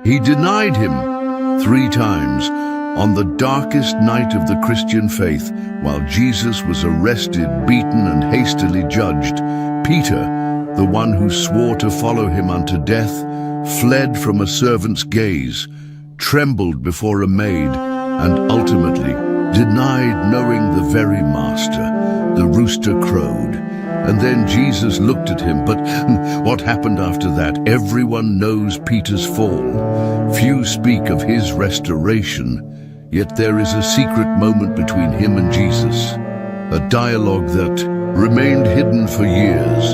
He denied him 3 times on the darkest night of the Christian faith. While Jesus was arrested, beaten, and hastily judged, Peter, the one who swore to follow him unto death, fled from a servant's gaze, trembled before a maid, and ultimately denied knowing the very master. The rooster crowed, and then Jesus looked at him. But what happened after that? Everyone knows Peter's fall. Few speak of his restoration, yet there is a secret moment between him and Jesus, a dialogue that remained hidden for years,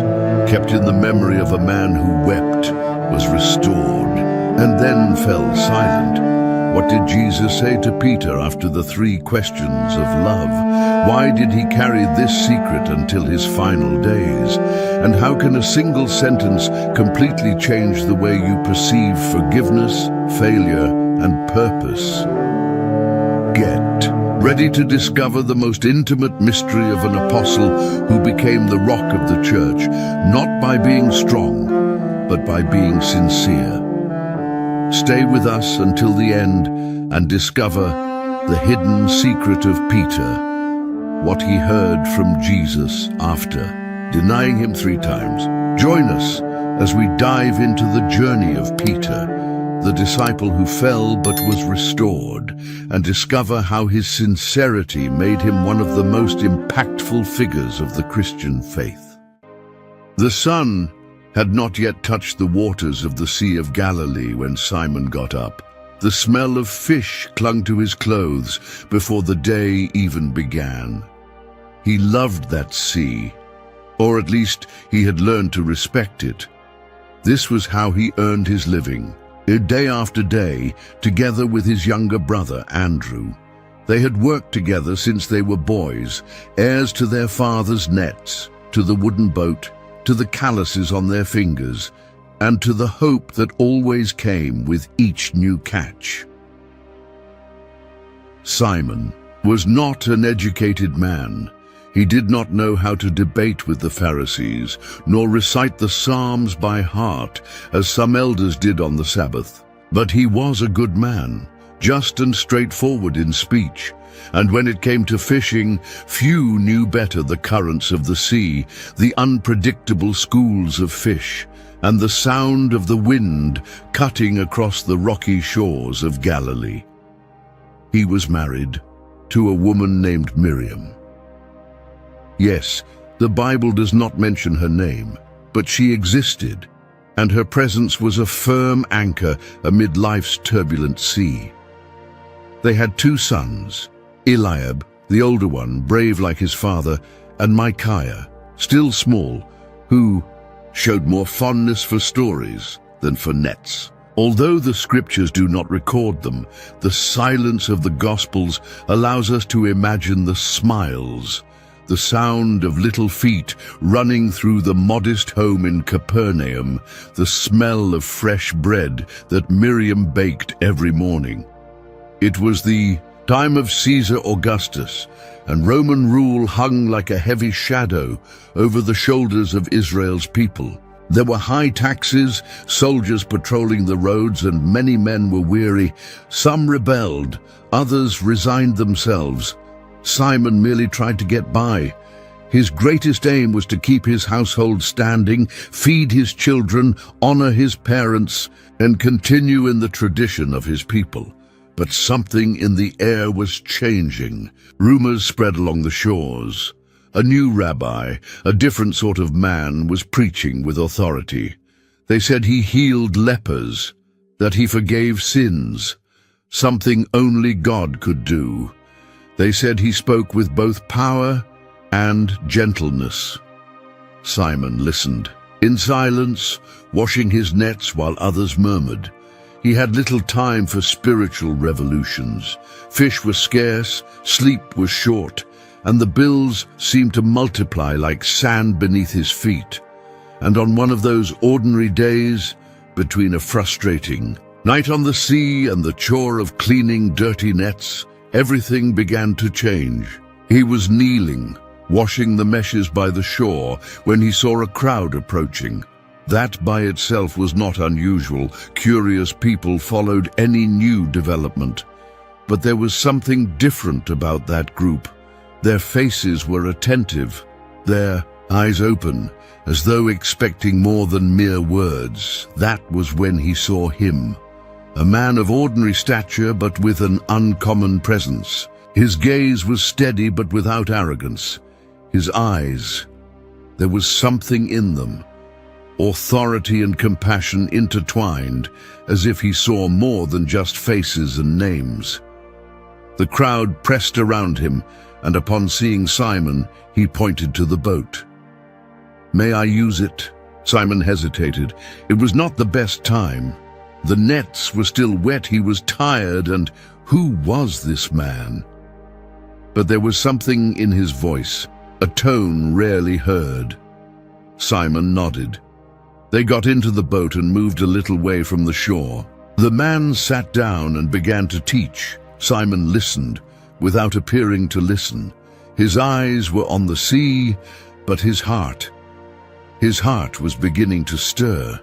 kept in the memory of a man who wept, was restored, and then fell silent. What did Jesus say to Peter after the 3 questions of love? Why did he carry this secret until his final days? And how can a single sentence completely change the way you perceive forgiveness, failure, and purpose? Get ready to discover the most intimate mystery of an apostle who became the rock of the church, not by being strong, but by being sincere. Stay with us until the end and discover the hidden secret of Peter, what he heard from Jesus after denying him 3 times. Join us as we dive into the journey of Peter, the disciple who fell but was restored, and discover how his sincerity made him one of the most impactful figures of the Christian faith. The sun had not yet touched the waters of the Sea of Galilee when Simon got up. The smell of fish clung to his clothes before the day even began. He loved that sea, or at least he had learned to respect it. This was how he earned his living, day after day, together with his younger brother, Andrew. They had worked together since they were boys, heirs to their father's nets, to the wooden boat, to the calluses on their fingers, and to the hope that always came with each new catch. Simon was not an educated man. He did not know how to debate with the Pharisees, nor recite the Psalms by heart, as some elders did on the Sabbath. But he was a good man, just and straightforward in speech. And when it came to fishing, few knew better the currents of the sea, the unpredictable schools of fish, and the sound of the wind cutting across the rocky shores of Galilee. He was married to a woman named Miriam. Yes, the Bible does not mention her name, but she existed, and her presence was a firm anchor amid life's turbulent sea. They had 2 sons, Eliab, the older one, brave like his father, and Micaiah, still small, who showed more fondness for stories than for nets. Although the scriptures do not record them, the silence of the Gospels allows us to imagine the smiles, the sound of little feet running through the modest home in Capernaum, the smell of fresh bread that Miriam baked every morning. It was the time of Caesar Augustus, and Roman rule hung like a heavy shadow over the shoulders of Israel's people. There were high taxes, soldiers patrolling the roads, and many men were weary. Some rebelled, others resigned themselves. Simon merely tried to get by. His greatest aim was to keep his household standing, feed his children, honor his parents, and continue in the tradition of his people. But something in the air was changing. Rumors spread along the shores. A new rabbi, a different sort of man, was preaching with authority. They said he healed lepers, that he forgave sins, something only God could do. They said he spoke with both power and gentleness. Simon listened, in silence, washing his nets while others murmured. He had little time for spiritual revolutions. Fish were scarce, sleep was short, and the bills seemed to multiply like sand beneath his feet. And on one of those ordinary days, between a frustrating night on the sea and the chore of cleaning dirty nets, everything began to change. He was kneeling, washing the meshes by the shore, when he saw a crowd approaching. That by itself was not unusual. Curious people followed any new development. But there was something different about that group. Their faces were attentive, their eyes open, as though expecting more than mere words. That was when he saw him, a man of ordinary stature but with an uncommon presence. His gaze was steady but without arrogance. His eyes, there was something in them, authority and compassion intertwined, as if he saw more than just faces and names. The crowd pressed around him, and upon seeing Simon, he pointed to the boat. "May I use it?" Simon hesitated. It was not the best time. The nets were still wet, he was tired, and who was this man? But there was something in his voice, a tone rarely heard. Simon nodded. They got into the boat and moved a little way from the shore. The man sat down and began to teach. Simon listened, without appearing to listen. His eyes were on the sea, but his heart was beginning to stir.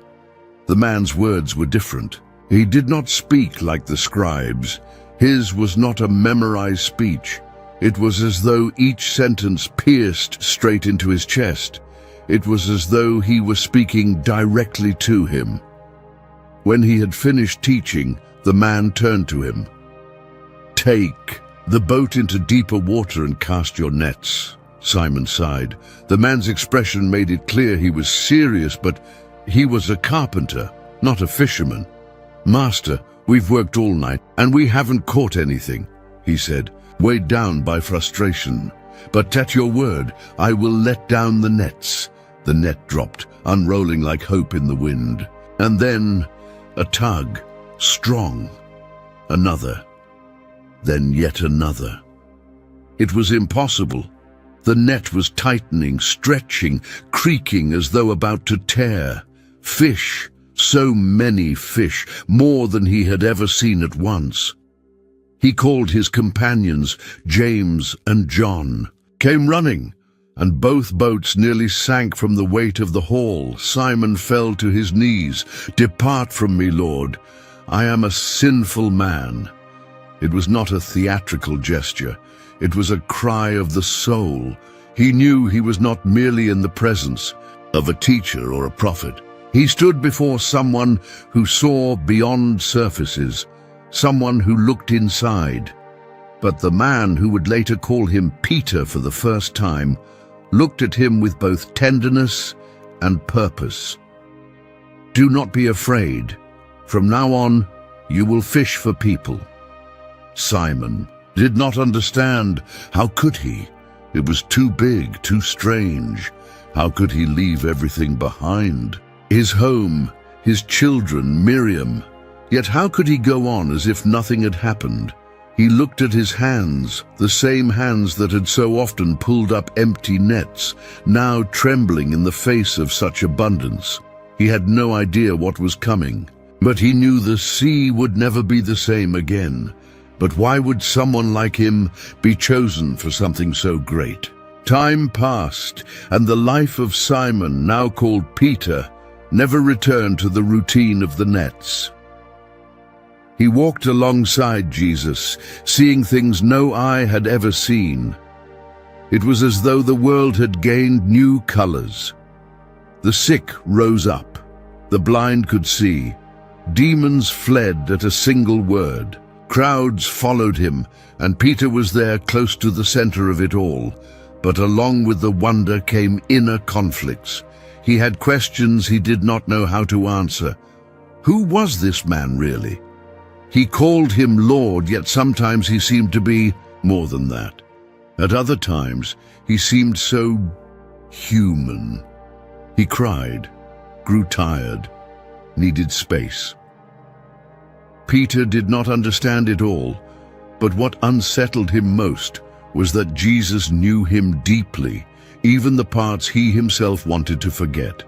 The man's words were different. He did not speak like the scribes. His was not a memorized speech. It was as though each sentence pierced straight into his chest. It was as though he were speaking directly to him. When he had finished teaching, the man turned to him. "Take the boat into deeper water and cast your nets." Simon sighed. The man's expression made it clear he was serious, but he was a carpenter, not a fisherman. "Master, we've worked all night, and we haven't caught anything," he said, weighed down by frustration. "But at your word, I will let down the nets." The net dropped, unrolling like hope in the wind. And then a tug, strong. Another. Then yet another. It was impossible. The net was tightening, stretching, creaking as though about to tear. Fish, so many fish, more than he had ever seen at once. He called his companions, James and John, came running, and both boats nearly sank from the weight of the haul. Simon fell to his knees. "Depart from me, Lord. I am a sinful man." It was not a theatrical gesture. It was a cry of the soul. He knew he was not merely in the presence of a teacher or a prophet. He stood before someone who saw beyond surfaces, someone who looked inside. But the man who would later call him Peter for the first time looked at him with both tenderness and purpose. "Do not be afraid. From now on, you will fish for people." Simon did not understand. How could he? It was too big, too strange. How could he leave everything behind? His home, his children, Miriam. Yet how could he go on as if nothing had happened? He looked at his hands, the same hands that had so often pulled up empty nets, now trembling in the face of such abundance. He had no idea what was coming, but he knew the sea would never be the same again. But why would someone like him be chosen for something so great? Time passed, and the life of Simon, now called Peter, never returned to the routine of the nets. He walked alongside Jesus, seeing things no eye had ever seen. It was as though the world had gained new colors. The sick rose up, the blind could see, demons fled at a single word. Crowds followed him, and Peter was there close to the center of it all. But along with the wonder came inner conflicts. He had questions he did not know how to answer. Who was this man really? He called him Lord, yet sometimes he seemed to be more than that. At other times, he seemed so human. He cried, grew tired, needed space. Peter did not understand it all, but what unsettled him most was that Jesus knew him deeply, even the parts he himself wanted to forget.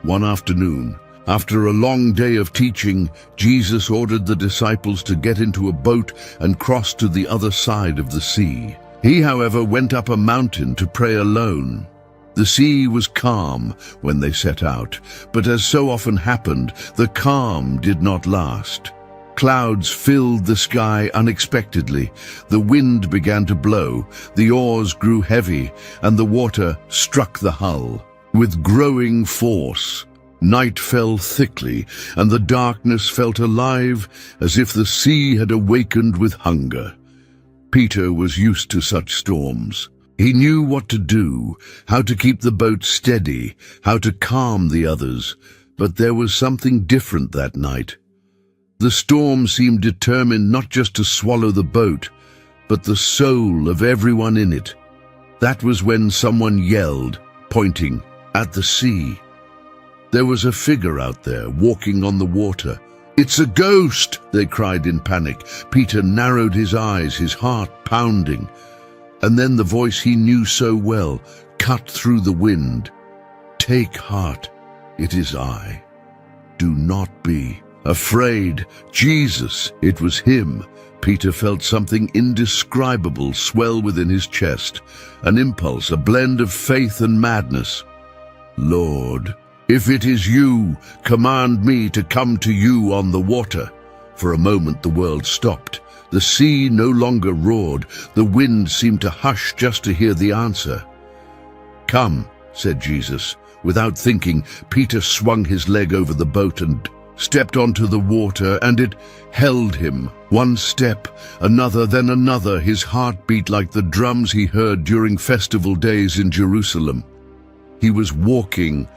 One afternoon, after a long day of teaching, Jesus ordered the disciples to get into a boat and cross to the other side of the sea. He, however, went up a mountain to pray alone. The sea was calm when they set out, but as so often happened, the calm did not last. Clouds filled the sky unexpectedly. The wind began to blow, the oars grew heavy, and the water struck the hull. With growing force, night fell thickly, and the darkness felt alive as if the sea had awakened with hunger. Peter was used to such storms. He knew what to do, how to keep the boat steady, how to calm the others, but there was something different that night. The storm seemed determined not just to swallow the boat, but the soul of everyone in it. That was when someone yelled, pointing at the sea. There was a figure out there, walking on the water. "It's a ghost!" they cried in panic. Peter narrowed his eyes, his heart pounding. And then the voice he knew so well cut through the wind. "Take heart, it is I. Do not be afraid." Jesus, it was him. Peter felt something indescribable swell within his chest, an impulse, a blend of faith and madness. "Lord, if it is you, command me to come to you on the water." For a moment the world stopped. The sea no longer roared. The wind seemed to hush just to hear the answer. "Come," said Jesus. Without thinking, Peter swung his leg over the boat and stepped onto the water, and it held him. One step, another, then another. His heart beat like the drums he heard during festival days in Jerusalem. He was walking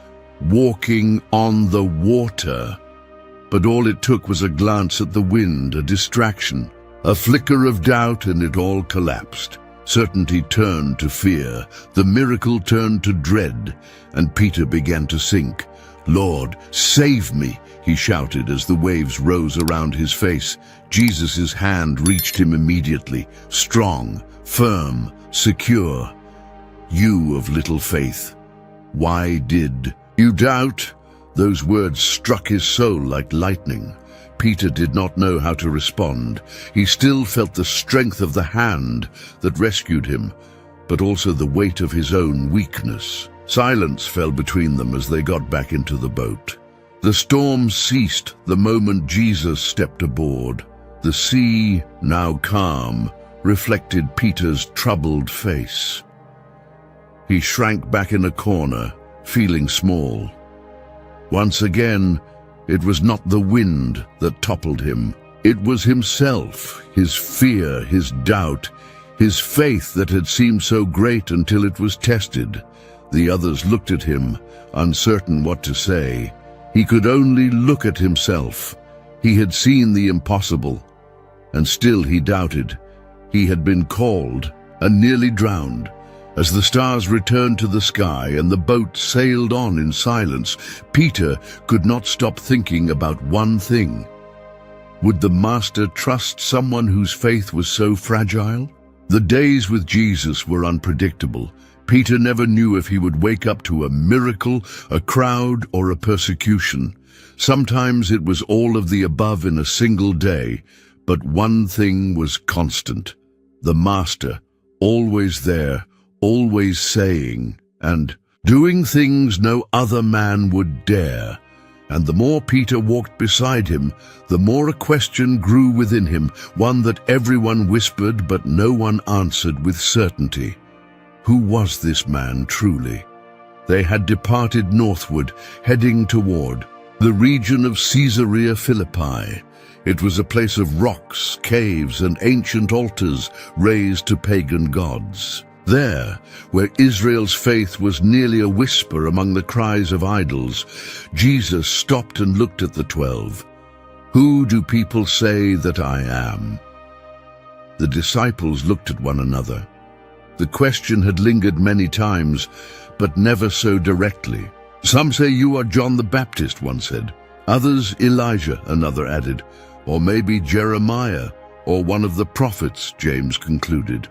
on the water. But all it took was a glance at the wind, a distraction. A flicker of doubt, and it all collapsed. Certainty turned to fear, the miracle turned to dread, and Peter began to sink. "Lord, save me," he shouted as the waves rose around his face. Jesus' hand reached him immediately, strong, firm, secure. "You of little faith, why did you doubt?" Those words struck his soul like lightning. Peter did not know how to respond. He still felt the strength of the hand that rescued him, but also the weight of his own weakness. Silence fell between them as they got back into the boat. The storm ceased the moment Jesus stepped aboard. The sea, now calm, reflected Peter's troubled face. He shrank back in a corner, feeling small. Once again, it was not the wind that toppled him. It was himself, his fear, his doubt, his faith that had seemed so great until it was tested. The others looked at him, uncertain what to say. He could only look at himself. He had seen the impossible, and still he doubted. He had been called and nearly drowned. As the stars returned to the sky and the boat sailed on in silence, Peter could not stop thinking about one thing. Would the Master trust someone whose faith was so fragile? The days with Jesus were unpredictable. Peter never knew if he would wake up to a miracle, a crowd, or a persecution. Sometimes it was all of the above in a single day, but one thing was constant. The Master, always there, always saying and doing things no other man would dare. And the more Peter walked beside him, the more a question grew within him, one that everyone whispered but no one answered with certainty. Who was this man truly? They had departed northward, heading toward the region of Caesarea Philippi. It was a place of rocks, caves, and ancient altars raised to pagan gods. There, where Israel's faith was nearly a whisper among the cries of idols, Jesus stopped and looked at the 12. "Who do people say that I am?" The disciples looked at one another. The question had lingered many times, but never so directly. "Some say you are John the Baptist," one said. "Others, Elijah," another added. "Or maybe Jeremiah, or one of the prophets," James concluded.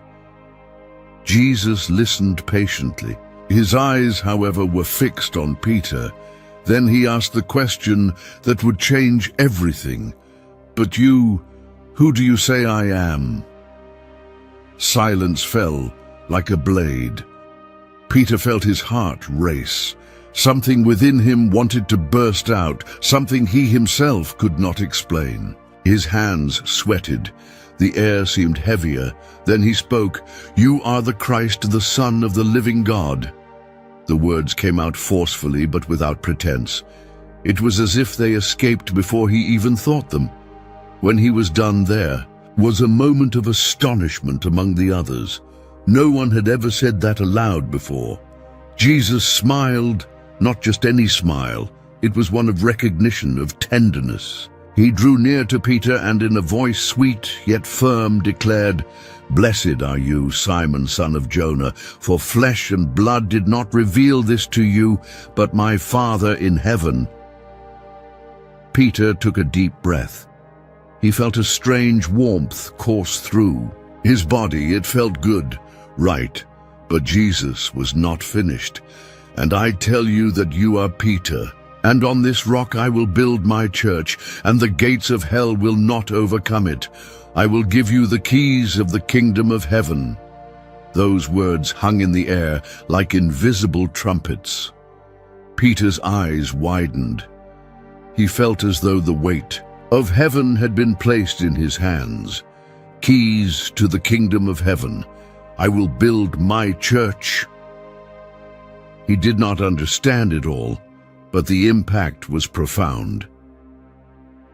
Jesus listened patiently. His eyes, however, were fixed on Peter. Then he asked the question that would change everything. "But you, who do you say I am?" Silence fell like a blade. Peter felt his heart race. Something within him wanted to burst out, something he himself could not explain. His hands sweated. The air seemed heavier. Then he spoke, "You are the Christ, the Son of the living God." The words came out forcefully but without pretense. It was as if they escaped before he even thought them. When he was done, there was a moment of astonishment among the others. No one had ever said that aloud before. Jesus smiled, not just any smile. It was one of recognition, of tenderness. He drew near to Peter and in a voice sweet yet firm declared, "Blessed are you, Simon, son of Jonah, for flesh and blood did not reveal this to you, but my Father in heaven." Peter took a deep breath. He felt a strange warmth course through his body. It felt good, right, but Jesus was not finished. "And I tell you that you are Peter, and on this rock I will build my church, and the gates of hell will not overcome it. I will give you the keys of the kingdom of heaven." Those words hung in the air like invisible trumpets. Peter's eyes widened. He felt as though the weight of heaven had been placed in his hands. Keys to the kingdom of heaven. "I will build my church." He did not understand it all, but the impact was profound.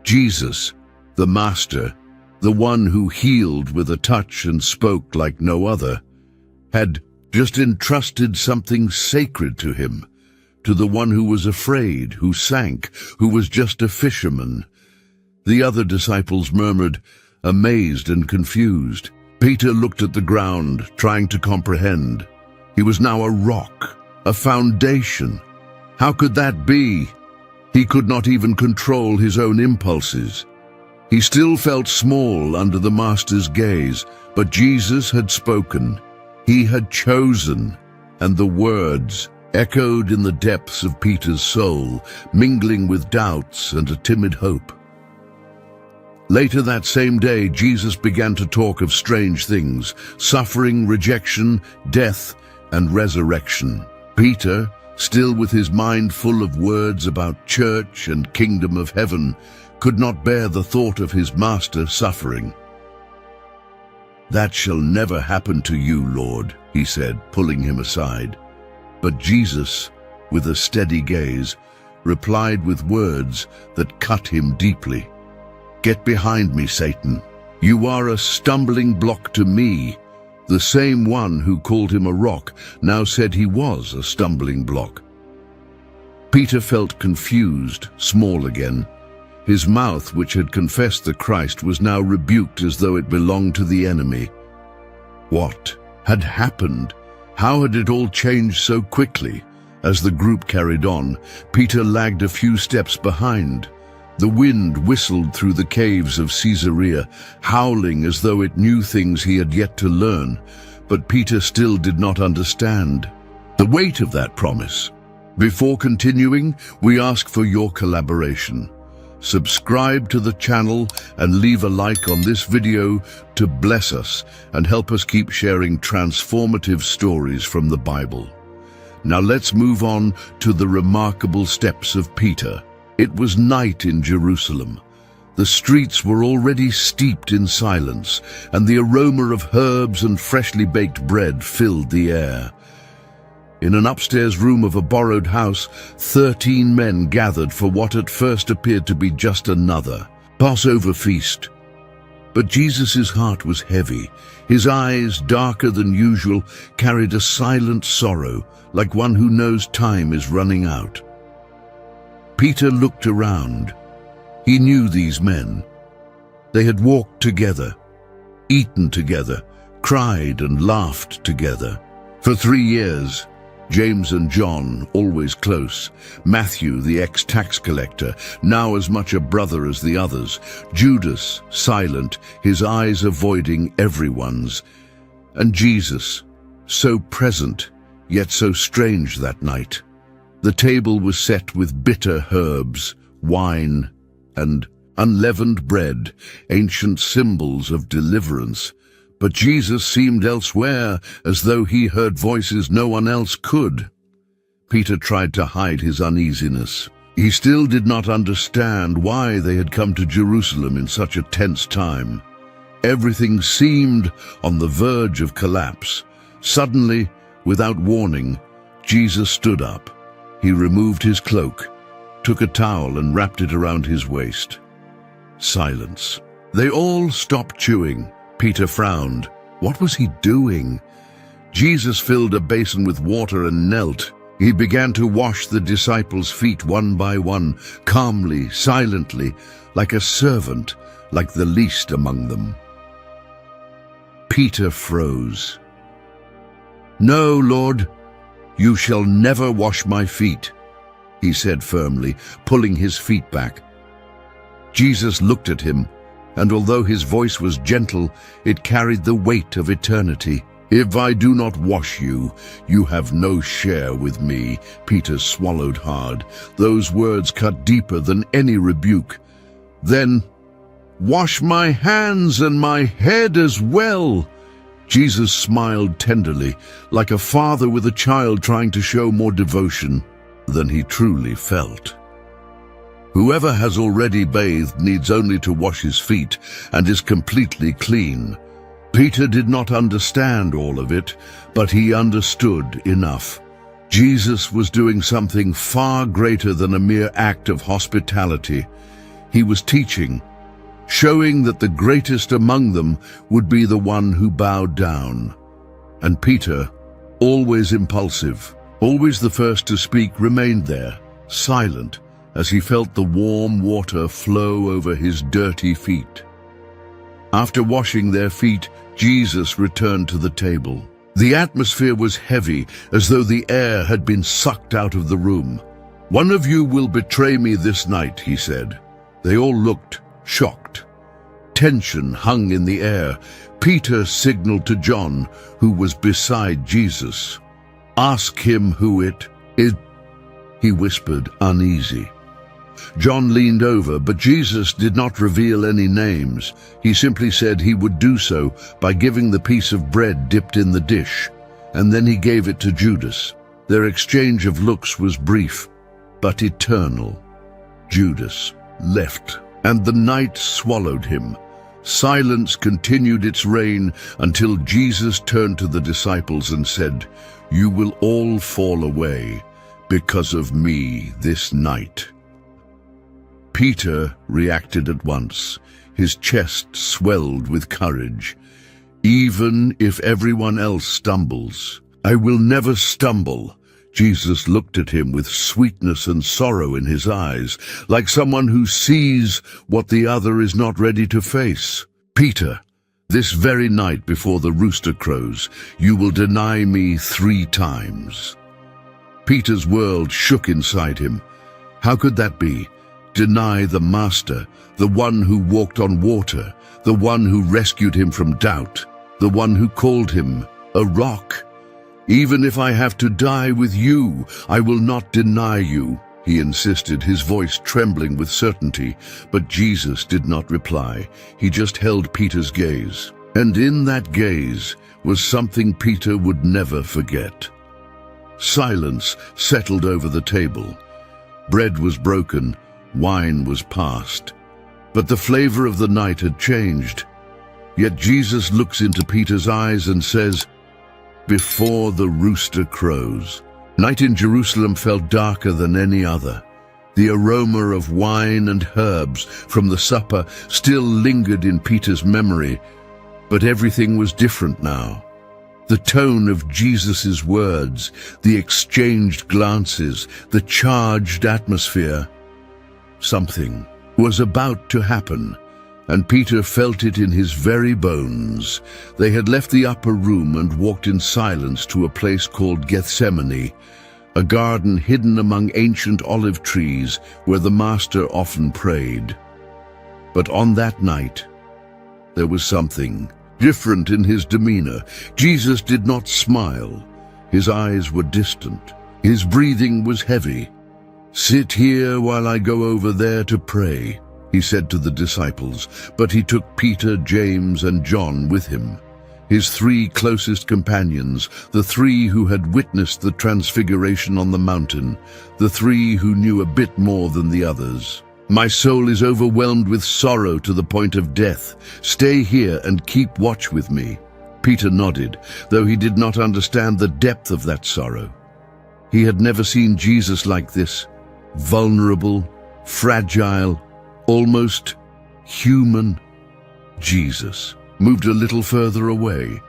Jesus, the Master, the one who healed with a touch and spoke like no other, had just entrusted something sacred to him, to the one who was afraid, who sank, who was just a fisherman. The other disciples murmured, amazed and confused. Peter looked at the ground, trying to comprehend. He was now a rock, a foundation. How could that be? He could not even control his own impulses. He still felt small under the Master's gaze, but Jesus had spoken. He had chosen, and the words echoed in the depths of Peter's soul, mingling with doubts and a timid hope. Later that same day, Jesus began to talk of strange things: suffering, rejection, death, and resurrection. Peter, still with his mind full of words about church and kingdom of heaven, could not bear the thought of his Master suffering. "That shall never happen to you, Lord," he said, pulling him aside. But Jesus, with a steady gaze, replied with words that cut him deeply. "Get behind me, Satan. You are a stumbling block to me." The same one who called him a rock now said he was a stumbling block. Peter felt confused, small again. His mouth, which had confessed the Christ, was now rebuked as though it belonged to the enemy. What had happened? How had it all changed so quickly? As the group carried on, Peter lagged a few steps behind. The wind whistled through the caves of Caesarea, howling as though it knew things he had yet to learn, but Peter still did not understand the weight of that promise. Before continuing, we ask for your collaboration. Subscribe to the channel and leave a like on this video to bless us and help us keep sharing transformative stories from the Bible. Now let's move on to the remarkable steps of Peter. It was night in Jerusalem. The streets were already steeped in silence, and the aroma of herbs and freshly baked bread filled the air. In an upstairs room of a borrowed house, 13 men gathered for what at first appeared to be just another Passover feast. But Jesus' heart was heavy. His eyes, darker than usual, carried a silent sorrow, like one who knows time is running out. Peter looked around. He knew these men. They had walked together, eaten together, cried and laughed together. For 3 years, James and John, always close. Matthew, the ex-tax collector, now as much a brother as the others. Judas, silent, his eyes avoiding everyone's. And Jesus, so present, yet so strange that night. The table was set with bitter herbs, wine, and unleavened bread, ancient symbols of deliverance. But Jesus seemed elsewhere, as though he heard voices no one else could. Peter tried to hide his uneasiness. He still did not understand why they had come to Jerusalem in such a tense time. Everything seemed on the verge of collapse. Suddenly, without warning, Jesus stood up. He removed his cloak, took a towel and wrapped it around his waist. Silence. They all stopped chewing. Peter frowned. What was he doing? Jesus filled a basin with water and knelt. He began to wash the disciples' feet one by one, calmly, silently, like a servant, like the least among them. Peter froze. "No, Lord, you shall never wash my feet," he said firmly, pulling his feet back. Jesus looked at him, and although his voice was gentle, it carried the weight of eternity. "If I do not wash you, you have no share with me." Peter swallowed hard. Those words cut deeper than any rebuke. "Then, wash my hands and my head as well." Jesus smiled tenderly, like a father with a child trying to show more devotion than he truly felt. Whoever has already bathed needs only to wash his feet and is completely clean. Peter did not understand all of it, but he understood enough. Jesus was doing something far greater than a mere act of hospitality. He was teaching, showing that the greatest among them would be the one who bowed down. And Peter, always impulsive, always the first to speak, remained there, silent, as he felt the warm water flow over his dirty feet. After washing their feet, Jesus returned to the table. The atmosphere was heavy, as though the air had been sucked out of the room. "One of you will betray me this night," he said. They all looked shocked. Tension hung in the air. Peter signaled to John, who was beside Jesus. "Ask him who it is," he whispered, uneasy. John leaned over, but Jesus did not reveal any names. He simply said he would do so by giving the piece of bread dipped in the dish, and then he gave it to Judas. Their exchange of looks was brief, but eternal. Judas left, and the night swallowed him. Silence continued its reign until Jesus turned to the disciples and said, "You will all fall away because of me this night." Peter reacted at once. His chest swelled with courage. "Even if everyone else stumbles, I will never stumble." Jesus looked at him with sweetness and sorrow in his eyes, like someone who sees what the other is not ready to face. "Peter, this very night before the rooster crows, you will deny me 3 times. Peter's world shook inside him. How could that be? Deny the Master, the one who walked on water, the one who rescued him from doubt, the one who called him a rock. "Even if I have to die with you, I will not deny you," he insisted, his voice trembling with certainty. But Jesus did not reply. He just held Peter's gaze. And in that gaze was something Peter would never forget. Silence settled over the table. Bread was broken, wine was passed. But the flavor of the night had changed. Yet Jesus looks into Peter's eyes and says, "Before the rooster crows." Night in Jerusalem felt darker than any other. The aroma of wine and herbs from the supper still lingered in Peter's memory, but everything was different now. The tone of Jesus' words, the exchanged glances, the charged atmosphere. Something was about to happen, and Peter felt it in his very bones. They had left the upper room and walked in silence to a place called Gethsemane, a garden hidden among ancient olive trees where the Master often prayed. But on that night, there was something different in his demeanor. Jesus did not smile. His eyes were distant. His breathing was heavy. "Sit here while I go over there to pray," he said to the disciples, but he took Peter, James, and John with him. his three closest companions, the three who had witnessed the transfiguration on the mountain, the three who knew a bit more than the others. "My soul is overwhelmed with sorrow to the point of death. Stay here and keep watch with me." Peter nodded, though he did not understand the depth of that sorrow. He had never seen Jesus like this, vulnerable, fragile, almost human. Jesus moved a little further away.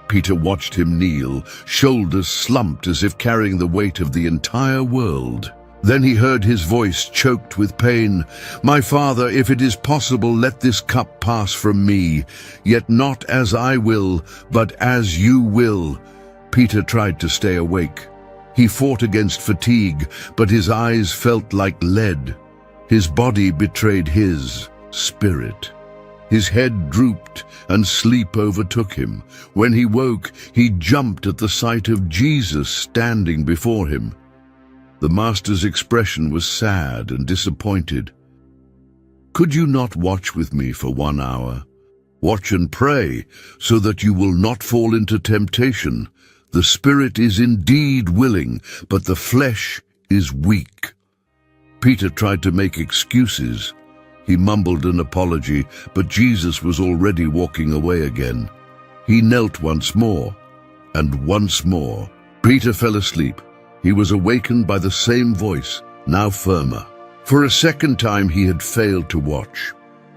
Peter watched him kneel, shoulders slumped as if carrying the weight of the entire world. Then he heard his voice choked with pain. "My Father, if it is possible, let this cup pass from me. Yet not as I will, but as you will." Peter tried to stay awake. He fought against fatigue, but his eyes felt like lead. His body betrayed his spirit. His head drooped and sleep overtook him. When he woke, he jumped at the sight of Jesus standing before him. The Master's expression was sad and disappointed. "Could you not watch with me for 1 hour? Watch and pray, so that you will not fall into temptation. The spirit is indeed willing, but the flesh is weak." Peter tried to make excuses. He mumbled an apology, but Jesus was already walking away again. He knelt once more, and once more. Peter fell asleep. He was awakened by the same voice, now firmer. For a second time he had failed to watch.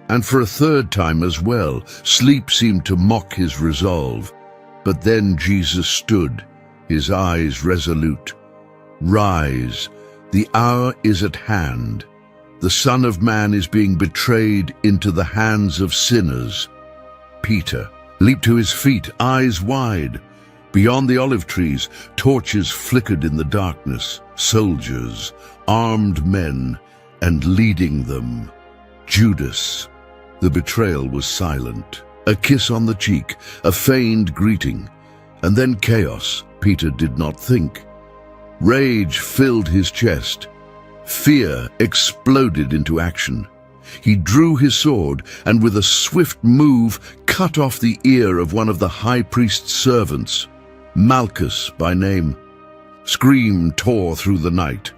And for a third time as well, sleep seemed to mock his resolve. But then Jesus stood, his eyes resolute. "Rise, the hour is at hand. The Son of Man is being betrayed into the hands of sinners." Peter leaped to his feet, eyes wide. Beyond the olive trees, torches flickered in the darkness. Soldiers, armed men, and leading them, Judas. The betrayal was silent. A kiss on the cheek, a feigned greeting, and then chaos. Peter did not think. Rage filled his chest. Fear exploded into action. He drew his sword and with a swift move cut off the ear of one of the high priest's servants, Malchus by name. Scream tore through the night.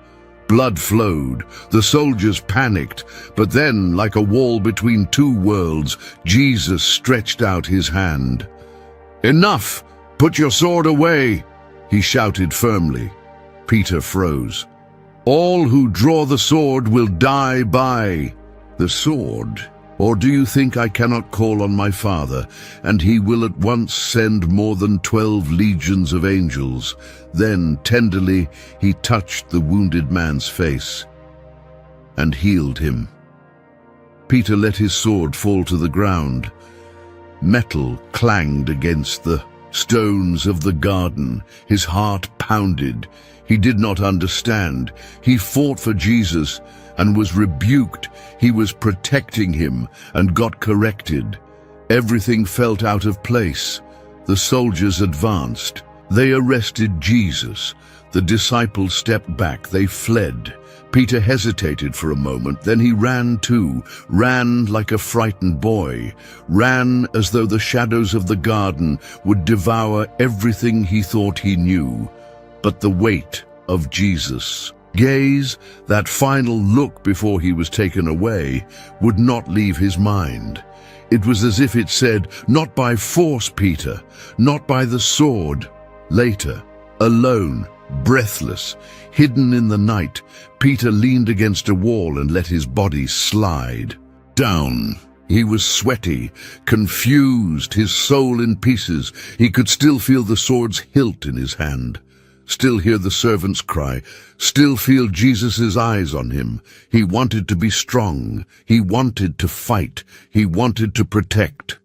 Blood flowed. The soldiers panicked, but then, like a wall between two worlds, Jesus stretched out his hand. "Enough! Put your sword away!" he shouted firmly. Peter froze. "All who draw the sword will die by the sword. Or do you think I cannot call on my Father, and he will at once send more than 12 legions of angels?" Then, tenderly, he touched the wounded man's face and healed him. Peter let his sword fall to the ground. Metal clanged against the stones of the garden. His heart pounded. He did not understand. He fought for Jesus and was rebuked. He was protecting him and got corrected. Everything felt out of place. The soldiers advanced. They arrested Jesus. The disciples stepped back. They fled. Peter hesitated for a moment, then he ran too, ran like a frightened boy, ran as though the shadows of the garden would devour everything he thought he knew. But the weight of Jesus' gaze, that final look before he was taken away, would not leave his mind. It was as if it said, "Not by force, Peter, not by the sword." Later, alone, breathless, hidden in the night, Peter leaned against a wall and let his body slide down. He was sweaty, confused, his soul in pieces. He could still feel the sword's hilt in his hand, still hear the servant's cry, still feel Jesus' eyes on him. He wanted to be strong. He wanted to fight. He wanted to protect.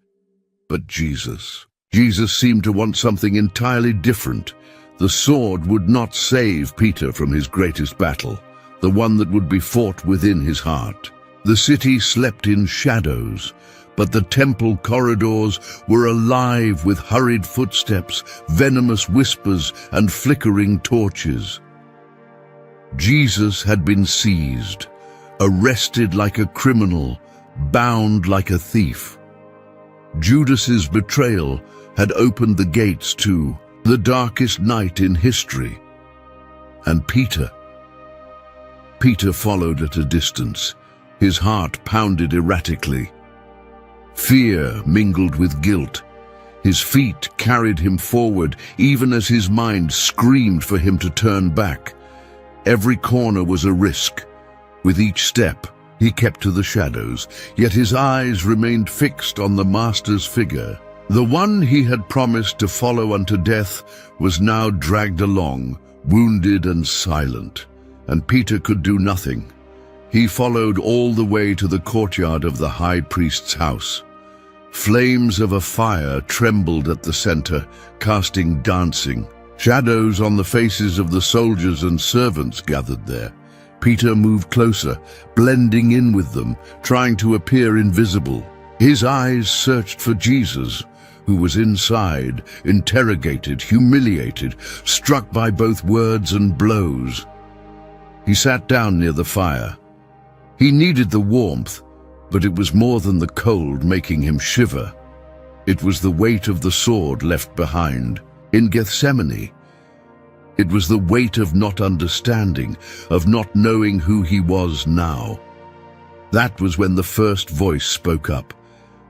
But Jesus seemed to want something entirely different. The sword would not save Peter from his greatest battle, the one that would be fought within his heart. The city slept in shadows, but the temple corridors were alive with hurried footsteps, venomous whispers, and flickering torches. Jesus had been seized, arrested like a criminal, bound like a thief. Judas's betrayal had opened the gates to the darkest night in history. And Peter followed at a distance. His heart pounded erratically. Fear mingled with guilt. His feet carried him forward, even as his mind screamed for him to turn back. Every corner was a risk. With each step, he kept to the shadows, yet his eyes remained fixed on the Master's figure. The one he had promised to follow unto death was now dragged along, wounded and silent, and Peter could do nothing. He followed all the way to the courtyard of the high priest's house. Flames of a fire trembled at the center, casting dancing shadows on the faces of the soldiers and servants gathered there. Peter moved closer, blending in with them, trying to appear invisible. His eyes searched for Jesus, who was inside, interrogated, humiliated, struck by both words and blows. He sat down near the fire. He needed the warmth, but it was more than the cold making him shiver. It was the weight of the sword left behind in Gethsemane. It was the weight of not understanding, of not knowing who he was now. That was when the first voice spoke up.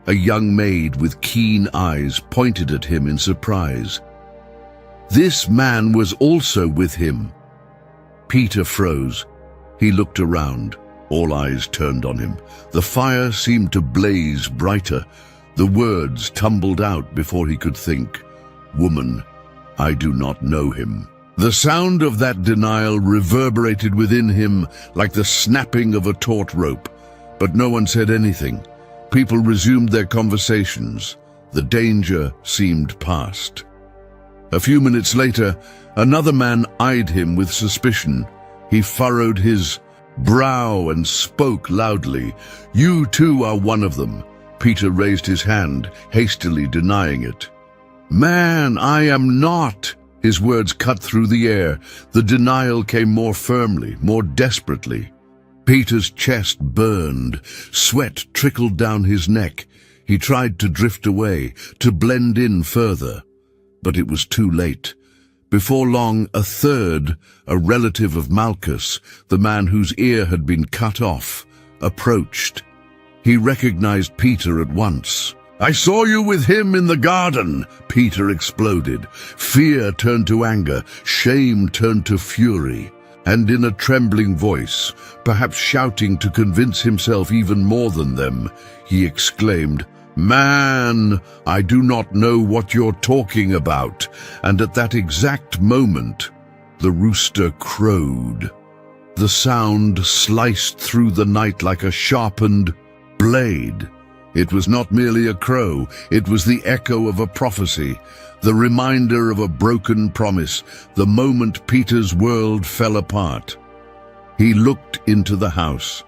A young maid with keen eyes pointed at him in surprise. This man was also with him. Peter froze. He looked around. All eyes turned on him. The fire seemed to blaze brighter. The words tumbled out before he could think. "Woman, I do not know him." The sound of that denial reverberated within him like the snapping of a taut rope, but no one said anything. People resumed their conversations. The danger seemed past. A few minutes later, another man eyed him with suspicion. He furrowed his brow and spoke loudly. "You too are one of them." Peter raised his hand, hastily denying it. "Man, I am not." His words cut through the air. The denial came more firmly, more desperately. Peter's chest burned. Sweat trickled down his neck. He tried to drift away, to blend in further. But it was too late. Before long, a third, a relative of Malchus, the man whose ear had been cut off, approached. He recognized Peter at once. "I saw you with him in the garden," Peter exploded. Fear turned to anger, shame turned to fury. And in a trembling voice, perhaps shouting to convince himself even more than them, he exclaimed, "Man, I do not know what you're talking about." And at that exact moment, the rooster crowed. The sound sliced through the night like a sharpened blade. It was not merely a crow, it was the echo of a prophecy, the reminder of a broken promise, the moment Peter's world fell apart. He looked into the house,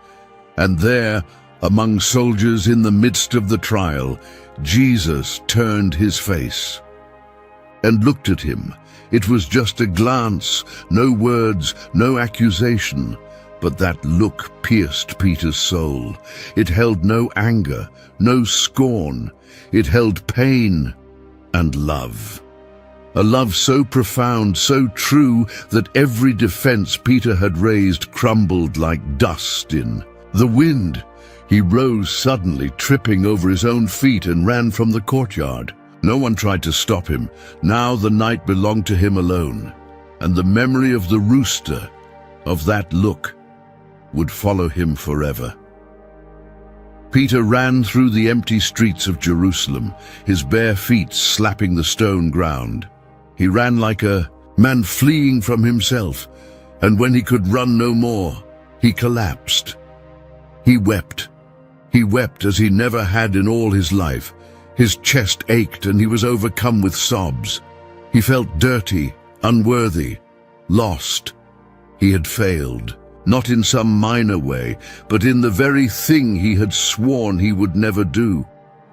and there, among soldiers in the midst of the trial, Jesus turned his face and looked at him. It was just a glance, no words, no accusation. But that look pierced Peter's soul. It held no anger, no scorn. It held pain and love. A love so profound, so true, that every defense Peter had raised crumbled like dust in the wind. He rose suddenly, tripping over his own feet, and ran from the courtyard. No one tried to stop him. Now the night belonged to him alone, and the memory of the rooster, of that look, would follow him forever. Peter ran through the empty streets of Jerusalem, his bare feet slapping the stone ground. He ran like a man fleeing from himself, and when he could run no more, he collapsed. He wept. He wept as he never had in all his life. His chest ached and he was overcome with sobs. He felt dirty, unworthy, lost. He had failed. Not in some minor way, but in the very thing he had sworn he would never do.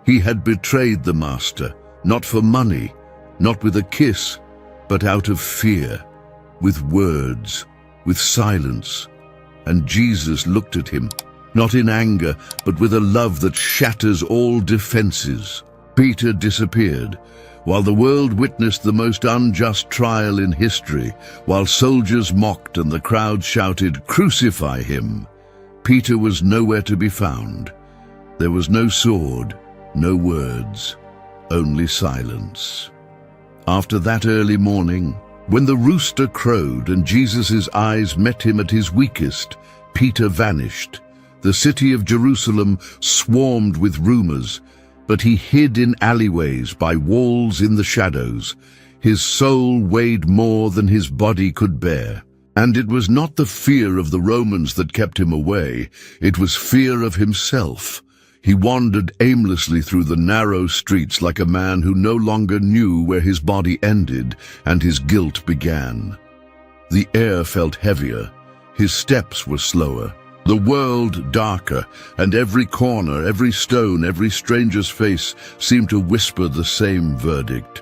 He had betrayed the Master, not for money, not with a kiss, but out of fear, with words, with silence. And Jesus looked at him, not in anger, but with a love that shatters all defenses. Peter disappeared, while the world witnessed the most unjust trial in history, while soldiers mocked and the crowd shouted, "Crucify him!" Peter was nowhere to be found. There was no sword, no words, only silence. After that early morning, when the rooster crowed and Jesus' eyes met him at his weakest, Peter vanished. The city of Jerusalem swarmed with rumors, but he hid in alleyways by walls in the shadows. His soul weighed more than his body could bear. And it was not the fear of the Romans that kept him away, it was fear of himself. He wandered aimlessly through the narrow streets like a man who no longer knew where his body ended and his guilt began. The air felt heavier, his steps were slower, the world darker, and every corner, every stone, every stranger's face seemed to whisper the same verdict.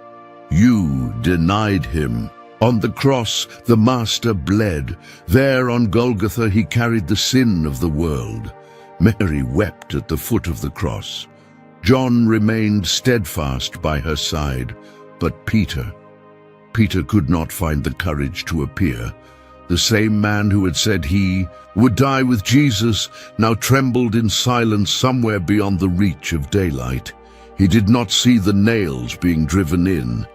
You denied him. On the cross, the Master bled. There on Golgotha, he carried the sin of the world. Mary wept at the foot of the cross. John remained steadfast by her side, but Peter could not find the courage to appear. The same man who had said he would die with Jesus now trembled in silence somewhere beyond the reach of daylight. He did not see the nails being driven in.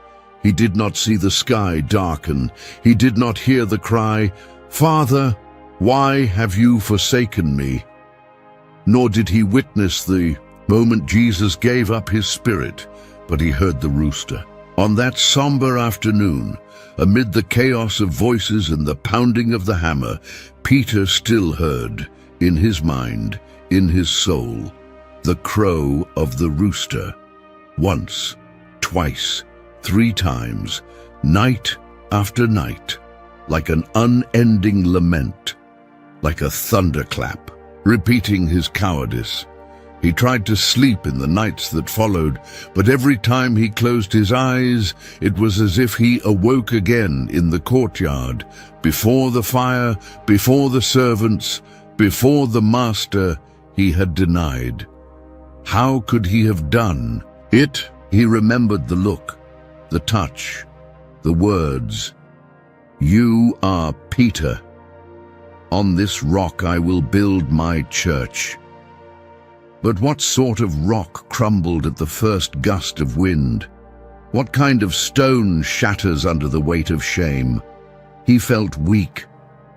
He did not see the sky darken. He did not hear the cry, "Father, why have you forsaken me?" Nor did he witness the moment Jesus gave up his spirit, but he heard the rooster. On that somber afternoon, amid the chaos of voices and the pounding of the hammer, Peter still heard, in his mind, in his soul, the crow of the rooster. Once, twice, 3 times, night after night, like an unending lament, like a thunderclap, repeating his cowardice. He tried to sleep in the nights that followed, but every time he closed his eyes, it was as if he awoke again in the courtyard, before the fire, before the servants, before the Master he had denied. How could he have done it? He remembered the look, the touch, the words. "You are Peter. On this rock I will build my church." But what sort of rock crumbled at the first gust of wind? What kind of stone shatters under the weight of shame? He felt weak,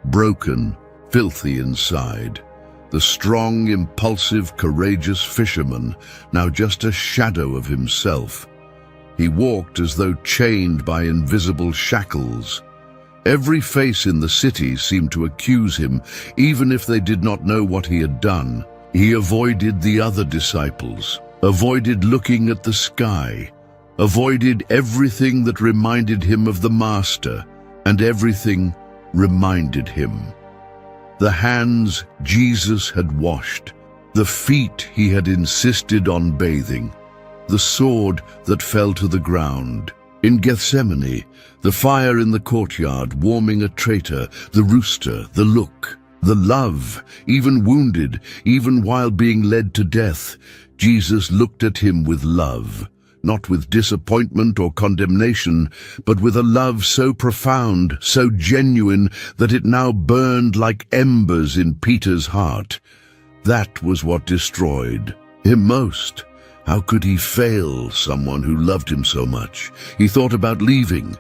broken, filthy inside. The strong, impulsive, courageous fisherman, now just a shadow of himself. He walked as though chained by invisible shackles. Every face in the city seemed to accuse him, even if they did not know what he had done. He avoided the other disciples, avoided looking at the sky, avoided everything that reminded him of the Master, and everything reminded him. The hands Jesus had washed, the feet he had insisted on bathing, the sword that fell to the ground. In Gethsemane, the fire in the courtyard warming a traitor, the rooster, the look, the love, even wounded, even while being led to death, Jesus looked at him with love, not with disappointment or condemnation, but with a love so profound, so genuine, that it now burned like embers in Peter's heart. That was what destroyed him most. How could he fail someone who loved him so much? He thought about leaving,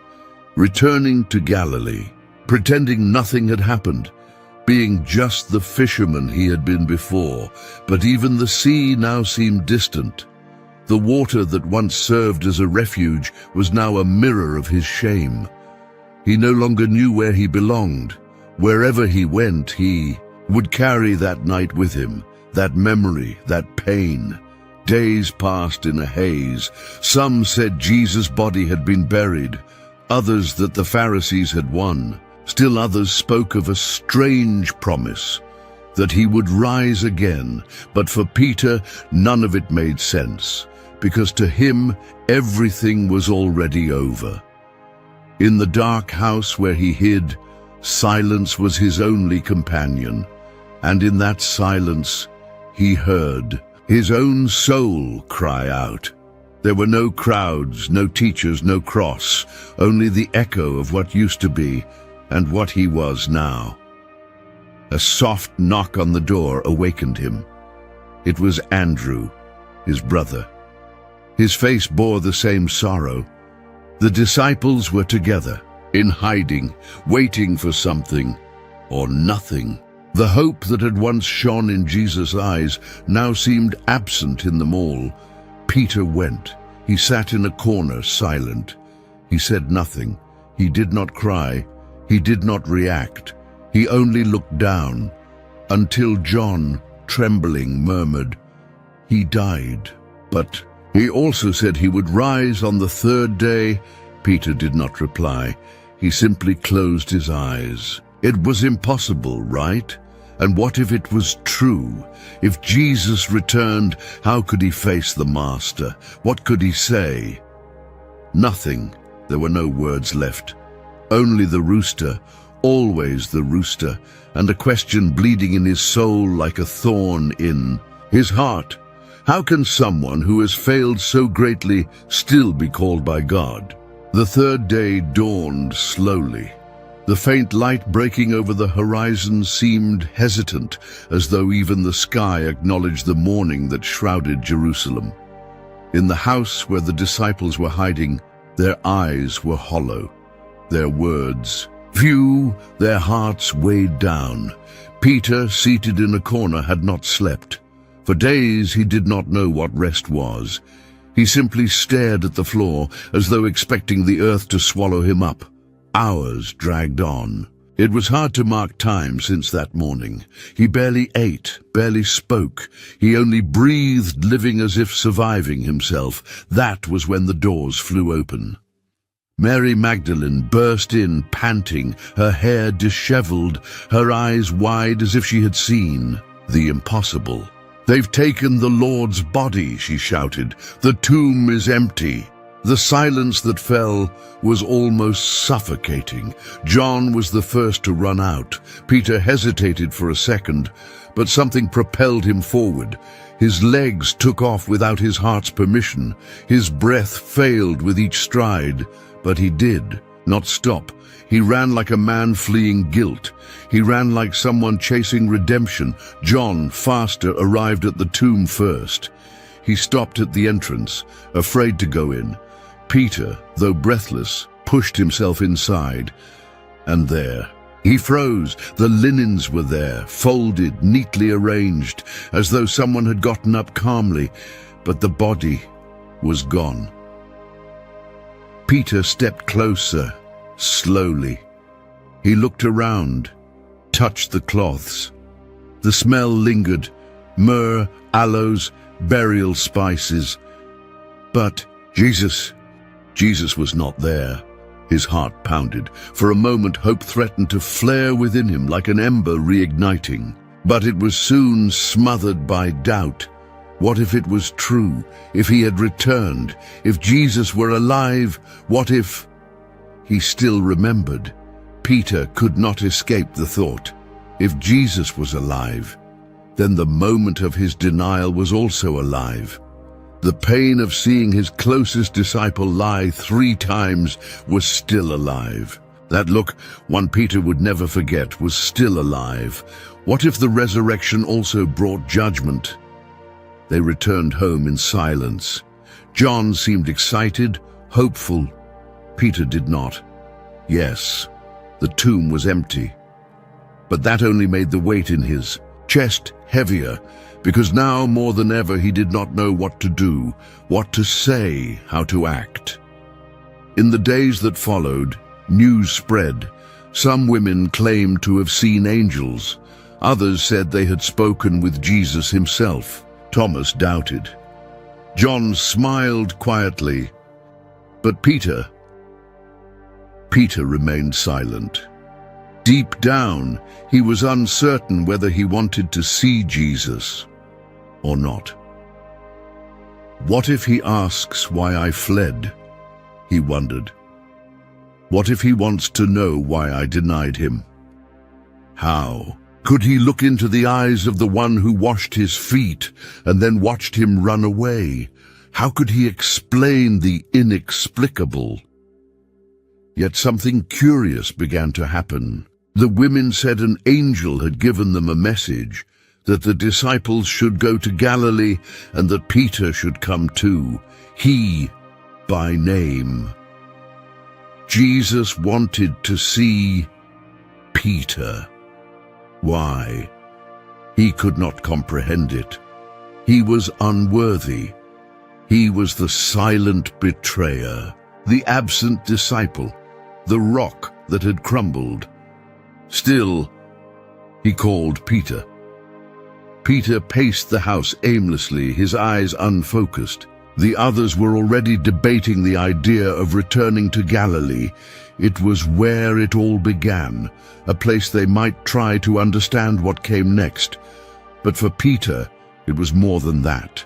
returning to Galilee, pretending nothing had happened, being just the fisherman he had been before. But even the sea now seemed distant. The water that once served as a refuge was now a mirror of his shame. He no longer knew where he belonged. Wherever he went, he would carry that night with him, that memory, that pain. Days passed in a haze. Some said Jesus' body had been buried, others that the Pharisees had won. Still others spoke of a strange promise, that he would rise again. But for Peter, none of it made sense, because to him, everything was already over. In the dark house where he hid, silence was his only companion, and in that silence, he heard his own soul cry out, There were no crowds, no teachers, no cross, only the echo of what used to be and what he was now. A soft knock on the door awakened him. It was Andrew, his brother. His face bore the same sorrow. The disciples were together, in hiding, waiting for something or nothing. The hope that had once shone in Jesus' eyes now seemed absent in them all. Peter went. He sat in a corner, silent. He said nothing. He did not cry. He did not react. He only looked down, until John, trembling, murmured, "He died." But he also said he would rise on the third day. Peter did not reply. He simply closed his eyes. It was impossible, right? And what if it was true? If Jesus returned, how could he face the Master? What could he say? Nothing. There were no words left. Only the rooster, always the rooster, and a question bleeding in his soul like a thorn in his heart. How can someone who has failed so greatly still be called by God? The third day dawned slowly. The faint light breaking over the horizon seemed hesitant, as though even the sky acknowledged the mourning that shrouded Jerusalem. In the house where the disciples were hiding, their eyes were hollow, their words few, their hearts weighed down. Peter, seated in a corner, had not slept. For days he did not know what rest was. He simply stared at the floor, as though expecting the earth to swallow him up. Hours dragged on. It was hard to mark time since that morning. He barely ate, barely spoke. He only breathed, living as if surviving himself. That was when the doors flew open. Mary Magdalene burst in, panting, her hair disheveled, her eyes wide as if she had seen the impossible. "They've taken the Lord's body," she shouted. "The tomb is empty." The silence that fell was almost suffocating. John was the first to run out. Peter hesitated for a second, but something propelled him forward. His legs took off without his heart's permission. His breath failed with each stride, but he did not stop. He ran like a man fleeing guilt. He ran like someone chasing redemption. John, faster, arrived at the tomb first. He stopped at the entrance, afraid to go in. Peter, though breathless, pushed himself inside. And there, he froze. The linens were there, folded, neatly arranged, as though someone had gotten up calmly, but the body was gone. Peter stepped closer, slowly. He looked around, touched the cloths. The smell lingered, myrrh, aloes, burial spices. But Jesus was not there. His heart pounded. For a moment, hope threatened to flare within him like an ember reigniting. But it was soon smothered by doubt. What if it was true? If he had returned? If Jesus were alive? What if... He still remembered. Peter could not escape the thought. If Jesus was alive, then the moment of his denial was also alive. The pain of seeing his closest disciple lie 3 times was still alive. That look, one Peter would never forget, was still alive. What if the resurrection also brought judgment? They returned home in silence. John seemed excited, hopeful. Peter did not. Yes, the tomb was empty. But that only made the weight in his chest heavier, because now more than ever he did not know what to do, what to say, how to act. In the days that followed, news spread. Some women claimed to have seen angels. Others said they had spoken with Jesus himself. Thomas doubted. John smiled quietly. But Peter remained silent. Deep down, he was uncertain whether he wanted to see Jesus or not. What if he asks why I fled? He wondered. What if he wants to know why I denied him? How could he look into the eyes of the one who washed his feet and then watched him run away? How could he explain the inexplicable? Yet something curious began to happen. The women said an angel had given them a message, that the disciples should go to Galilee and that Peter should come too, he by name. Jesus wanted to see Peter. Why? He could not comprehend it. He was unworthy. He was the silent betrayer, the absent disciple, the rock that had crumbled. Still, he called Peter. Peter paced the house aimlessly, his eyes unfocused. The others were already debating the idea of returning to Galilee. It was where it all began, a place they might try to understand what came next. But for Peter, it was more than that.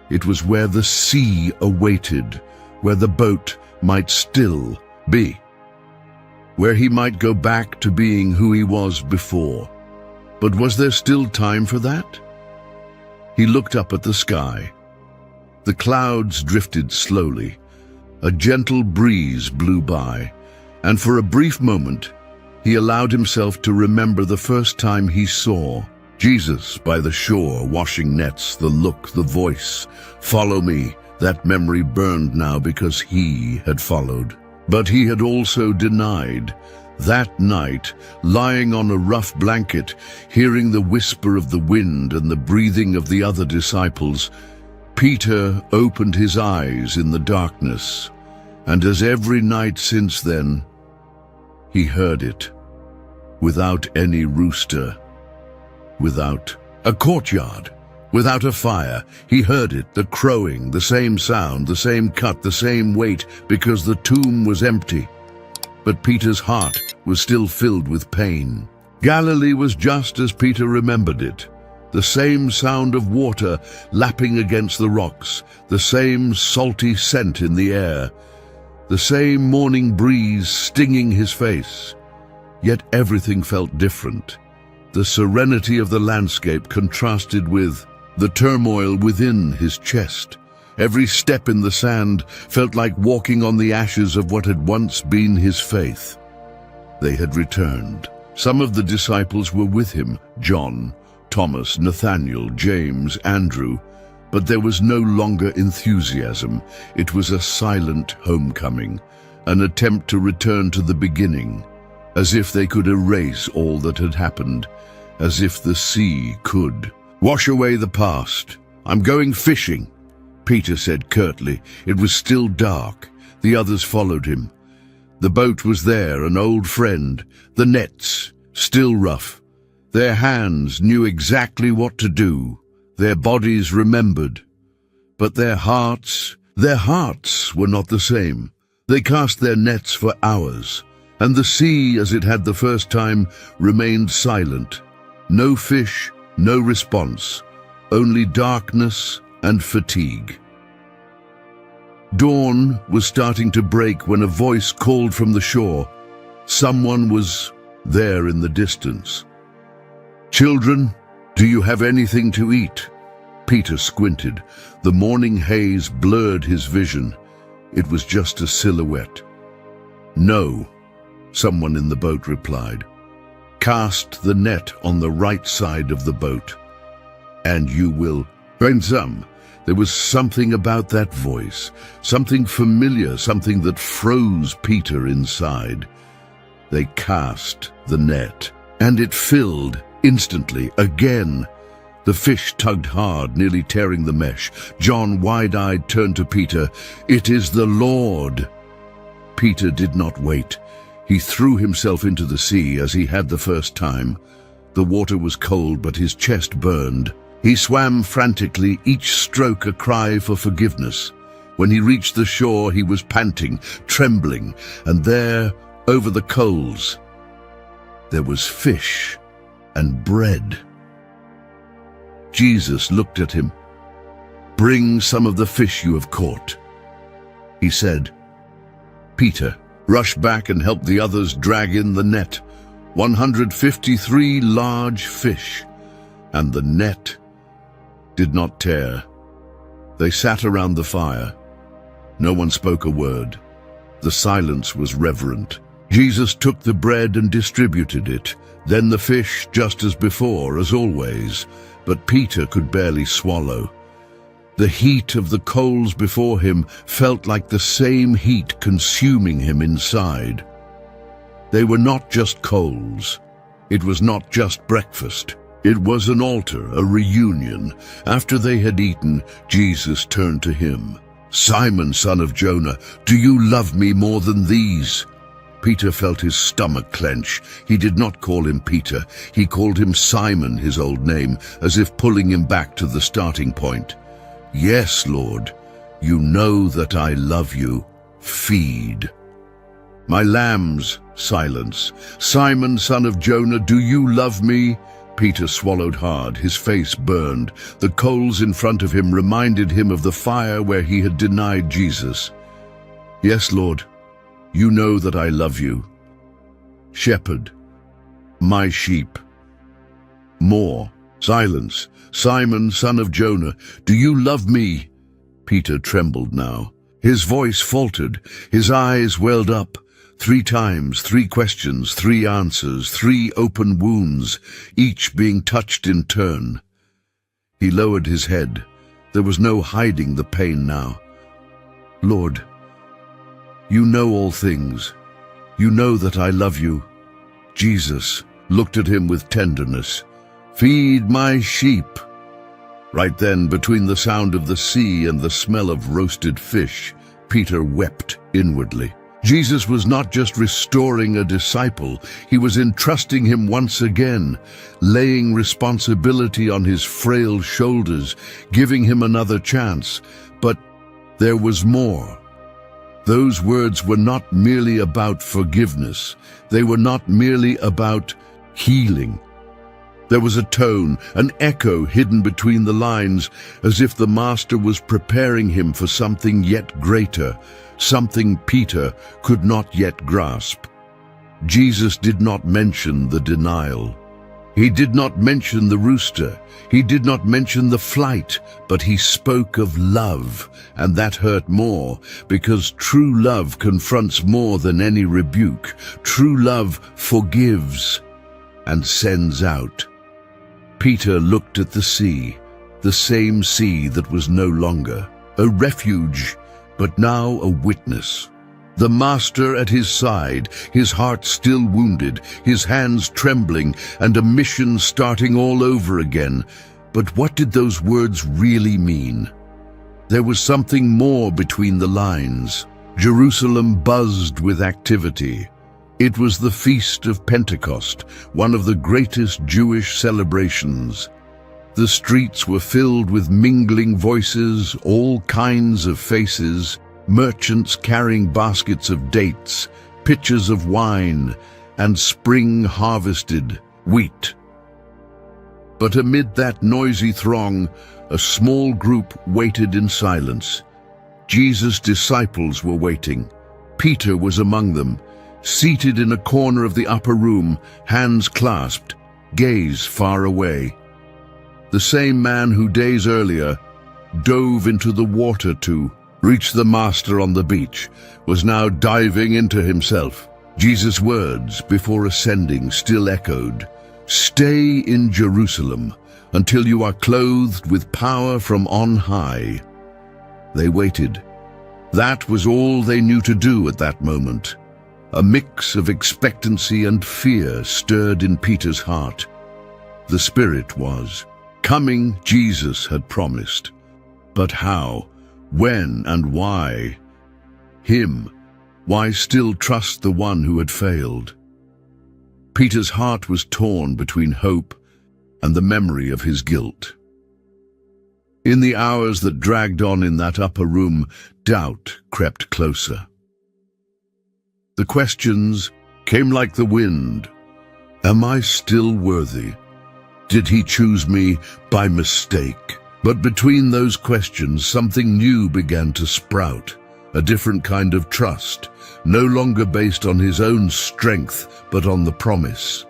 It was where the sea awaited, where the boat might still be, where he might go back to being who he was before. But was there still time for that? He looked up at the sky. The clouds drifted slowly. A gentle breeze blew by, and for a brief moment, he allowed himself to remember the first time he saw Jesus by the shore, washing nets, the look, the voice. Follow me. That memory burned now because he had followed. But he had also denied. That night, lying on a rough blanket, hearing the whisper of the wind and the breathing of the other disciples, Peter opened his eyes in the darkness, and as every night since then, he heard it, without any rooster, without a courtyard, without a fire. He heard it, the crowing, the same sound, the same cut, the same weight, because the tomb was empty. But Peter's heart was still filled with pain. Galilee was just as Peter remembered it. The same sound of water lapping against the rocks, the same salty scent in the air, the same morning breeze stinging his face. Yet everything felt different. The serenity of the landscape contrasted with the turmoil within his chest. Every step in the sand felt like walking on the ashes of what had once been his faith. They had returned. Some of the disciples were with him, John, Thomas, Nathanael, James, Andrew, but there was no longer enthusiasm. It was a silent homecoming, an attempt to return to the beginning, as if they could erase all that had happened, as if the sea could wash away the past. "I'm going fishing," Peter said curtly. It was still dark. The others followed him. The boat was there, an old friend. The nets, still rough. Their hands knew exactly what to do. Their bodies remembered. But their hearts were not the same. They cast their nets for hours, and the sea, as it had the first time, remained silent. No fish, no response, only darkness and fatigue. Dawn was starting to break when a voice called from the shore. Someone was there in the distance. "Children, do you have anything to eat?" Peter squinted. The morning haze blurred his vision. It was just a silhouette. "No," someone in the boat replied. "Cast the net on the right side of the boat, and you will find some." There was something about that voice, something familiar, something that froze Peter inside. They cast the net, and it filled instantly again. The fish tugged hard, nearly tearing the mesh. John, wide-eyed, turned to Peter. "It is the Lord." Peter did not wait. He threw himself into the sea as he had the first time. The water was cold, but his chest burned. He swam frantically, each stroke a cry for forgiveness. When he reached the shore, he was panting, trembling, and there, over the coals, there was fish and bread. Jesus looked at him. "Bring some of the fish you have caught," he said. Peter rushed back and helped the others drag in the net. 153 large fish, and the net did not tear. They sat around the fire. No one spoke a word. The silence was reverent. Jesus took the bread and distributed it, then the fish, just as before, as always, but Peter could barely swallow. The heat of the coals before him felt like the same heat consuming him inside. They were not just coals. It was not just breakfast. It was an altar, a reunion. After they had eaten, Jesus turned to him. "Simon, son of Jonah, do you love me more than these?" Peter felt his stomach clench. He did not call him Peter. He called him Simon, his old name, as if pulling him back to the starting point. "Yes, Lord, you know that I love you. Feed." "My lambs," silence. "Simon, son of Jonah, do you love me?" Peter swallowed hard, his face burned. The coals in front of him reminded him of the fire where he had denied Jesus. "Yes, Lord, you know that I love you." "Shepherd, my sheep." More. Silence. "Simon, son of Jonah, do you love me?" Peter trembled now. His voice faltered, his eyes welled up. 3 times, 3 questions, 3 answers, 3 open wounds, each being touched in turn. He lowered his head. There was no hiding the pain now. "Lord, you know all things. You know that I love you." Jesus looked at him with tenderness. "Feed my sheep." Right then, between the sound of the sea and the smell of roasted fish, Peter wept inwardly. Jesus was not just restoring a disciple, he was entrusting him once again, laying responsibility on his frail shoulders, giving him another chance. But there was more. Those words were not merely about forgiveness. They were not merely about healing. There was a tone, an echo hidden between the lines, as if the Master was preparing him for something yet greater, something Peter could not yet grasp. Jesus did not mention the denial. He did not mention the rooster. He did not mention the flight, but he spoke of love, and that hurt more, because true love confronts more than any rebuke. True love forgives and sends out. Peter looked at the sea, the same sea that was no longer a refuge, but now a witness. The Master at his side, his heart still wounded, his hands trembling, and a mission starting all over again. But what did those words really mean? There was something more between the lines. Jerusalem buzzed with activity. It was the Feast of Pentecost, one of the greatest Jewish celebrations. The streets were filled with mingling voices, all kinds of faces, merchants carrying baskets of dates, pitchers of wine, and spring-harvested wheat. But amid that noisy throng, a small group waited in silence. Jesus' disciples were waiting. Peter was among them, seated in a corner of the upper room, hands clasped, gaze far away. The same man who days earlier dove into the water to reach the Master on the beach was now diving into himself. Jesus' words before ascending still echoed, "Stay in Jerusalem until you are clothed with power from on high." They waited. That was all they knew to do at that moment. A mix of expectancy and fear stirred in Peter's heart. The Spirit was coming, Jesus had promised. But how? When and why? Him. Why still trust the one who had failed? Peter's heart was torn between hope and the memory of his guilt. In the hours that dragged on in that upper room, doubt crept closer. The questions came like the wind. Am I still worthy? Did he choose me by mistake? But between those questions, something new began to sprout, a different kind of trust, no longer based on his own strength, but on the promise.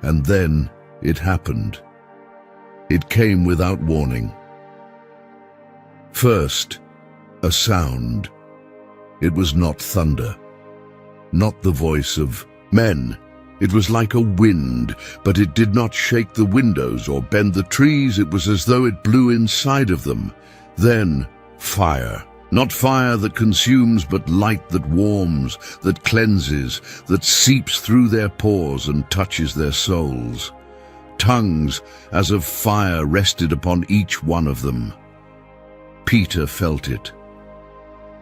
And then it happened. It came without warning. First, a sound. It was not thunder, not the voice of men. It was like a wind, but it did not shake the windows or bend the trees. It was as though it blew inside of them. Then, fire. Not fire that consumes, but light that warms, that cleanses, that seeps through their pores and touches their souls. Tongues as of fire rested upon each one of them. Peter felt it.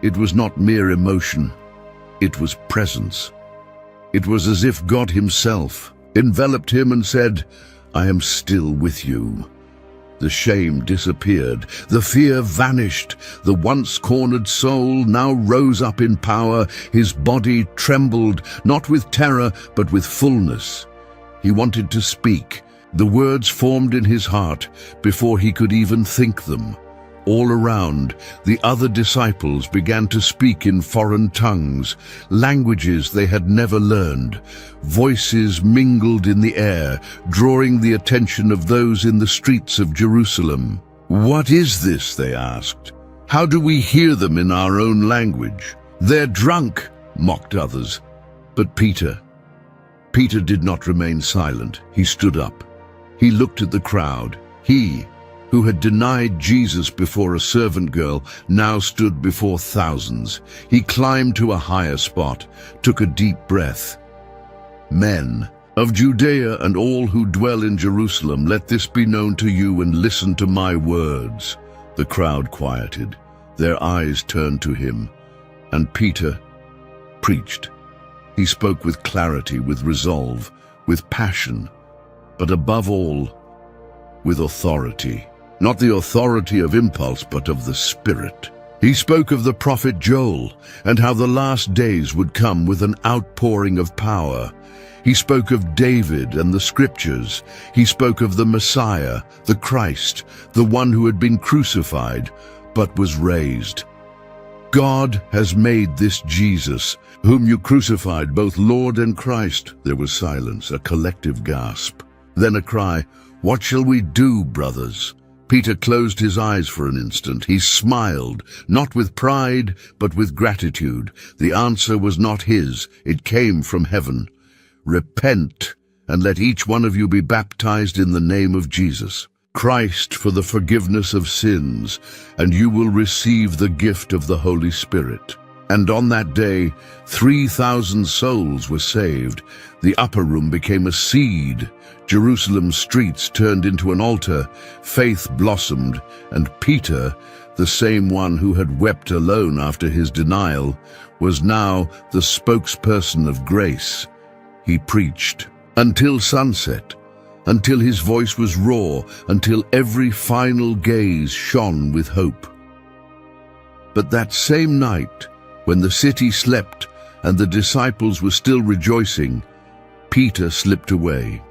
It was not mere emotion. It was presence. It was as if God himself enveloped him and said, "I am still with you." The shame disappeared. The fear vanished. The once cornered soul now rose up in power. His body trembled, not with terror, but with fullness. He wanted to speak. The words formed in his heart before he could even think them. All around, the other disciples began to speak in foreign tongues, languages they had never learned. Voices mingled in the air, drawing the attention of those in the streets of Jerusalem. "What is this?" they asked. "How do we hear them in our own language?" "They're drunk," mocked others. But Peter did not remain silent. He stood up. He looked at the crowd. He, who had denied Jesus before a servant girl, now stood before thousands. He climbed to a higher spot, took a deep breath. "Men of Judea and all who dwell in Jerusalem, let this be known to you and listen to my words." The crowd quieted. Their eyes turned to him, and Peter preached. He spoke with clarity, with resolve, with passion, but above all, with authority. Not the authority of impulse, but of the Spirit. He spoke of the prophet Joel and how the last days would come with an outpouring of power. He spoke of David and the Scriptures. He spoke of the Messiah, the Christ, the one who had been crucified, but was raised. "God has made this Jesus, whom you crucified, both Lord and Christ." There was silence, a collective gasp. Then a cry, "What shall we do, brothers?" Peter closed his eyes for an instant. He smiled, not with pride, but with gratitude. The answer was not his. It came from heaven. "Repent, and let each one of you be baptized in the name of Jesus Christ for the forgiveness of sins, and you will receive the gift of the Holy Spirit." And on that day, 3,000 souls were saved. The upper room became a seed. Jerusalem's streets turned into an altar. Faith blossomed, and Peter, the same one who had wept alone after his denial, was now the spokesperson of grace. He preached until sunset, until his voice was raw, until every final gaze shone with hope. But that same night, when the city slept and the disciples were still rejoicing, Peter slipped away.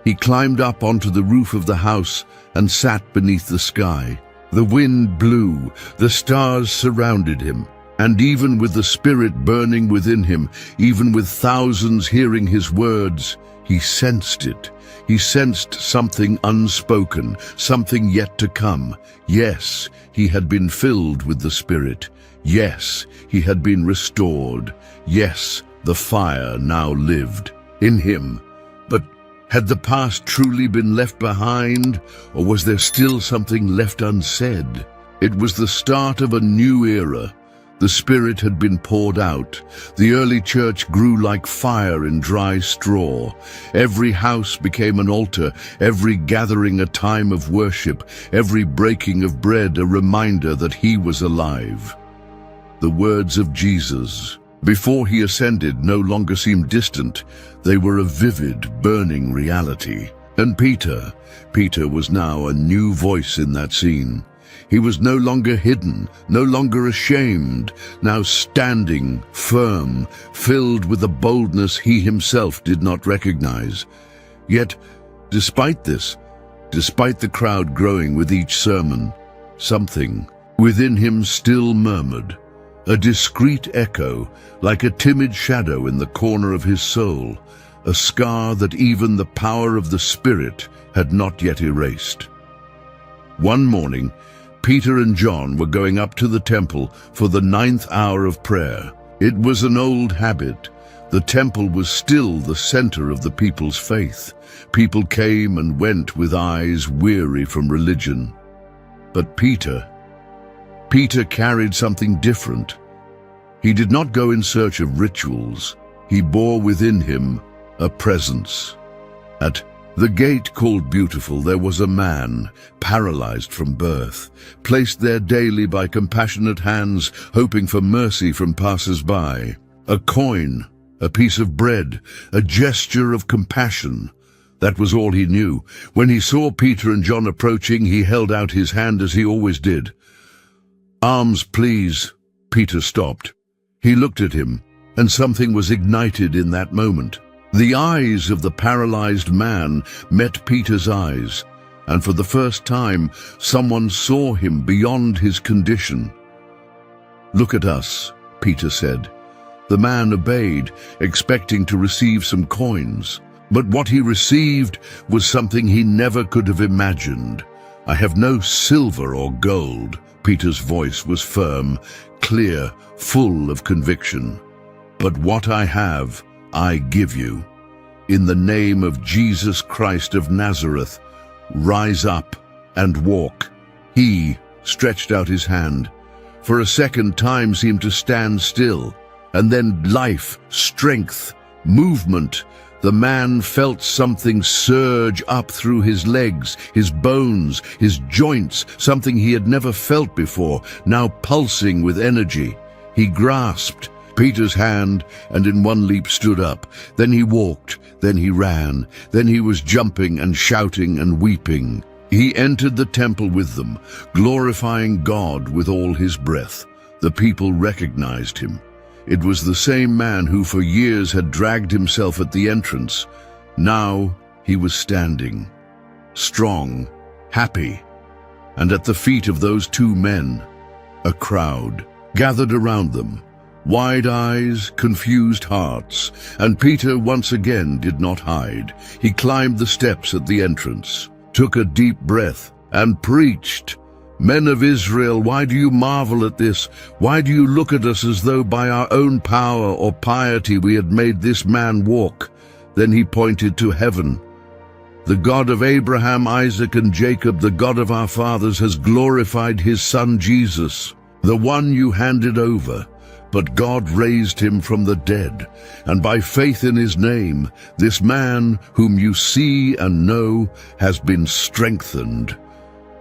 He climbed up onto the roof of the house and sat beneath the sky. The wind blew, the stars surrounded him, and even with the Spirit burning within him, even with thousands hearing his words, he sensed it. He sensed something unspoken, something yet to come. Yes, he had been filled with the Spirit. Yes, he had been restored. Yes, the fire now lived in him. But had the past truly been left behind, or was there still something left unsaid? It was the start of a new era. The Spirit had been poured out. The early church grew like fire in dry straw. Every house became an altar, every gathering a time of worship, every breaking of bread a reminder that he was alive. The words of Jesus, before he ascended, no longer seemed distant. They were a vivid, burning reality. And Peter was now a new voice in that scene. He was no longer hidden, no longer ashamed, now standing firm, filled with a boldness he himself did not recognize. Yet, despite this, despite the crowd growing with each sermon, something within him still murmured, a discreet echo, like a timid shadow in the corner of his soul, a scar that even the power of the Spirit had not yet erased. One morning, Peter and John were going up to the temple for the 9th hour of prayer. It was an old habit. The temple was still the center of the people's faith. People came and went with eyes weary from religion. But Peter carried something different. He did not go in search of rituals. He bore within him a presence. At the gate called Beautiful, there was a man, paralyzed from birth, placed there daily by compassionate hands, hoping for mercy from passers-by. A coin, a piece of bread, a gesture of compassion. That was all he knew. When he saw Peter and John approaching, he held out his hand as he always did. "Alms, please." Peter stopped. He looked at him, and something was ignited in that moment. The eyes of the paralyzed man met Peter's eyes, and for the first time, someone saw him beyond his condition. "Look at us," Peter said. The man obeyed, expecting to receive some coins. But what he received was something he never could have imagined. "I have no silver or gold." Peter's voice was firm, clear, full of conviction. "But what I have, I give you. In the name of Jesus Christ of Nazareth, rise up and walk." He stretched out his hand. For a second, time seemed to stand still, and then life, strength, movement. The man felt something surge up through his legs, his bones, his joints, something he had never felt before, now pulsing with energy. He grasped Peter's hand and in one leap stood up. Then he walked, then he ran, then he was jumping and shouting and weeping. He entered the temple with them, glorifying God with all his breath. The people recognized him. It was the same man who for years had dragged himself at the entrance. Now he was standing, strong, happy, and at the feet of those two men, a crowd gathered around them. Wide eyes, confused hearts, and Peter once again did not hide. He climbed the steps at the entrance, took a deep breath, and preached. "Men of Israel, why do you marvel at this? Why do you look at us as though by our own power or piety we had made this man walk?" Then he pointed to heaven. "The God of Abraham, Isaac, and Jacob, the God of our fathers, has glorified his son Jesus, the one you handed over. But God raised him from the dead, and by faith in his name, this man whom you see and know has been strengthened."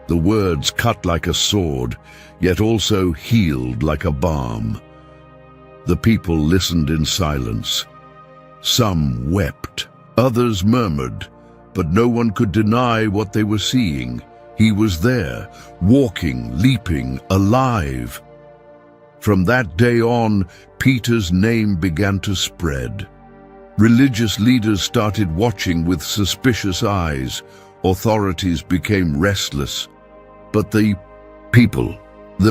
The words cut like a sword, yet also healed like a balm. The people listened in silence. Some wept, others murmured, but no one could deny what they were seeing. He was there, walking, leaping, alive. From that day on, Peter's name began to spread. Religious leaders started watching with suspicious eyes. Authorities became restless. But the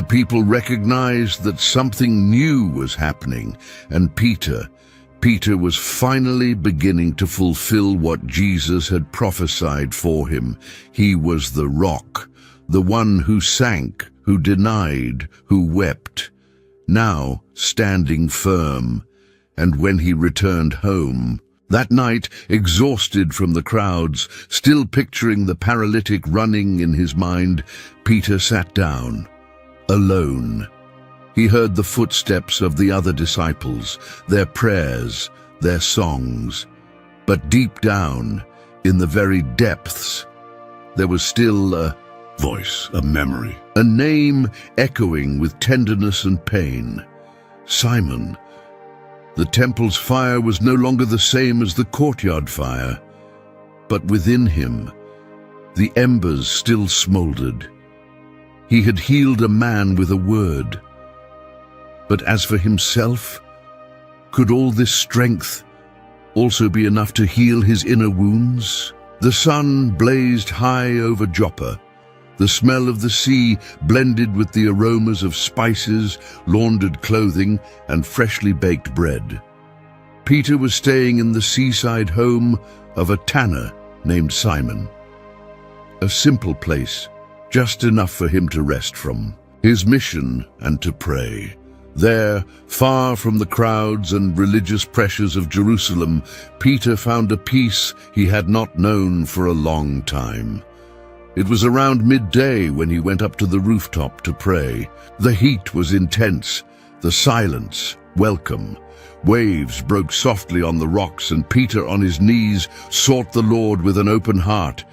people recognized that something new was happening, and Peter was finally beginning to fulfill what Jesus had prophesied for him. He was the rock, the one who sank, who denied, who wept, now standing firm. And when he returned home, that night, exhausted from the crowds, still picturing the paralytic running in his mind, Peter sat down, alone. He heard the footsteps of the other disciples, their prayers, their songs. But deep down, in the very depths, there was still a voice, a memory, a name echoing with tenderness and pain. Simon. The temple's fire was no longer the same as the courtyard fire, but within him, the embers still smoldered. He had healed a man with a word. But as for himself, could all this strength also be enough to heal his inner wounds? The sun blazed high over Joppa. The smell of the sea blended with the aromas of spices, laundered clothing, and freshly baked bread. Peter was staying in the seaside home of a tanner named Simon. A simple place, just enough for him to rest from his mission and to pray. There, far from the crowds and religious pressures of Jerusalem, Peter found a peace he had not known for a long time. It was around midday when he went up to the rooftop to pray. The heat was intense, the silence welcome. Waves broke softly on the rocks, and Peter on his knees sought the Lord with an open heart.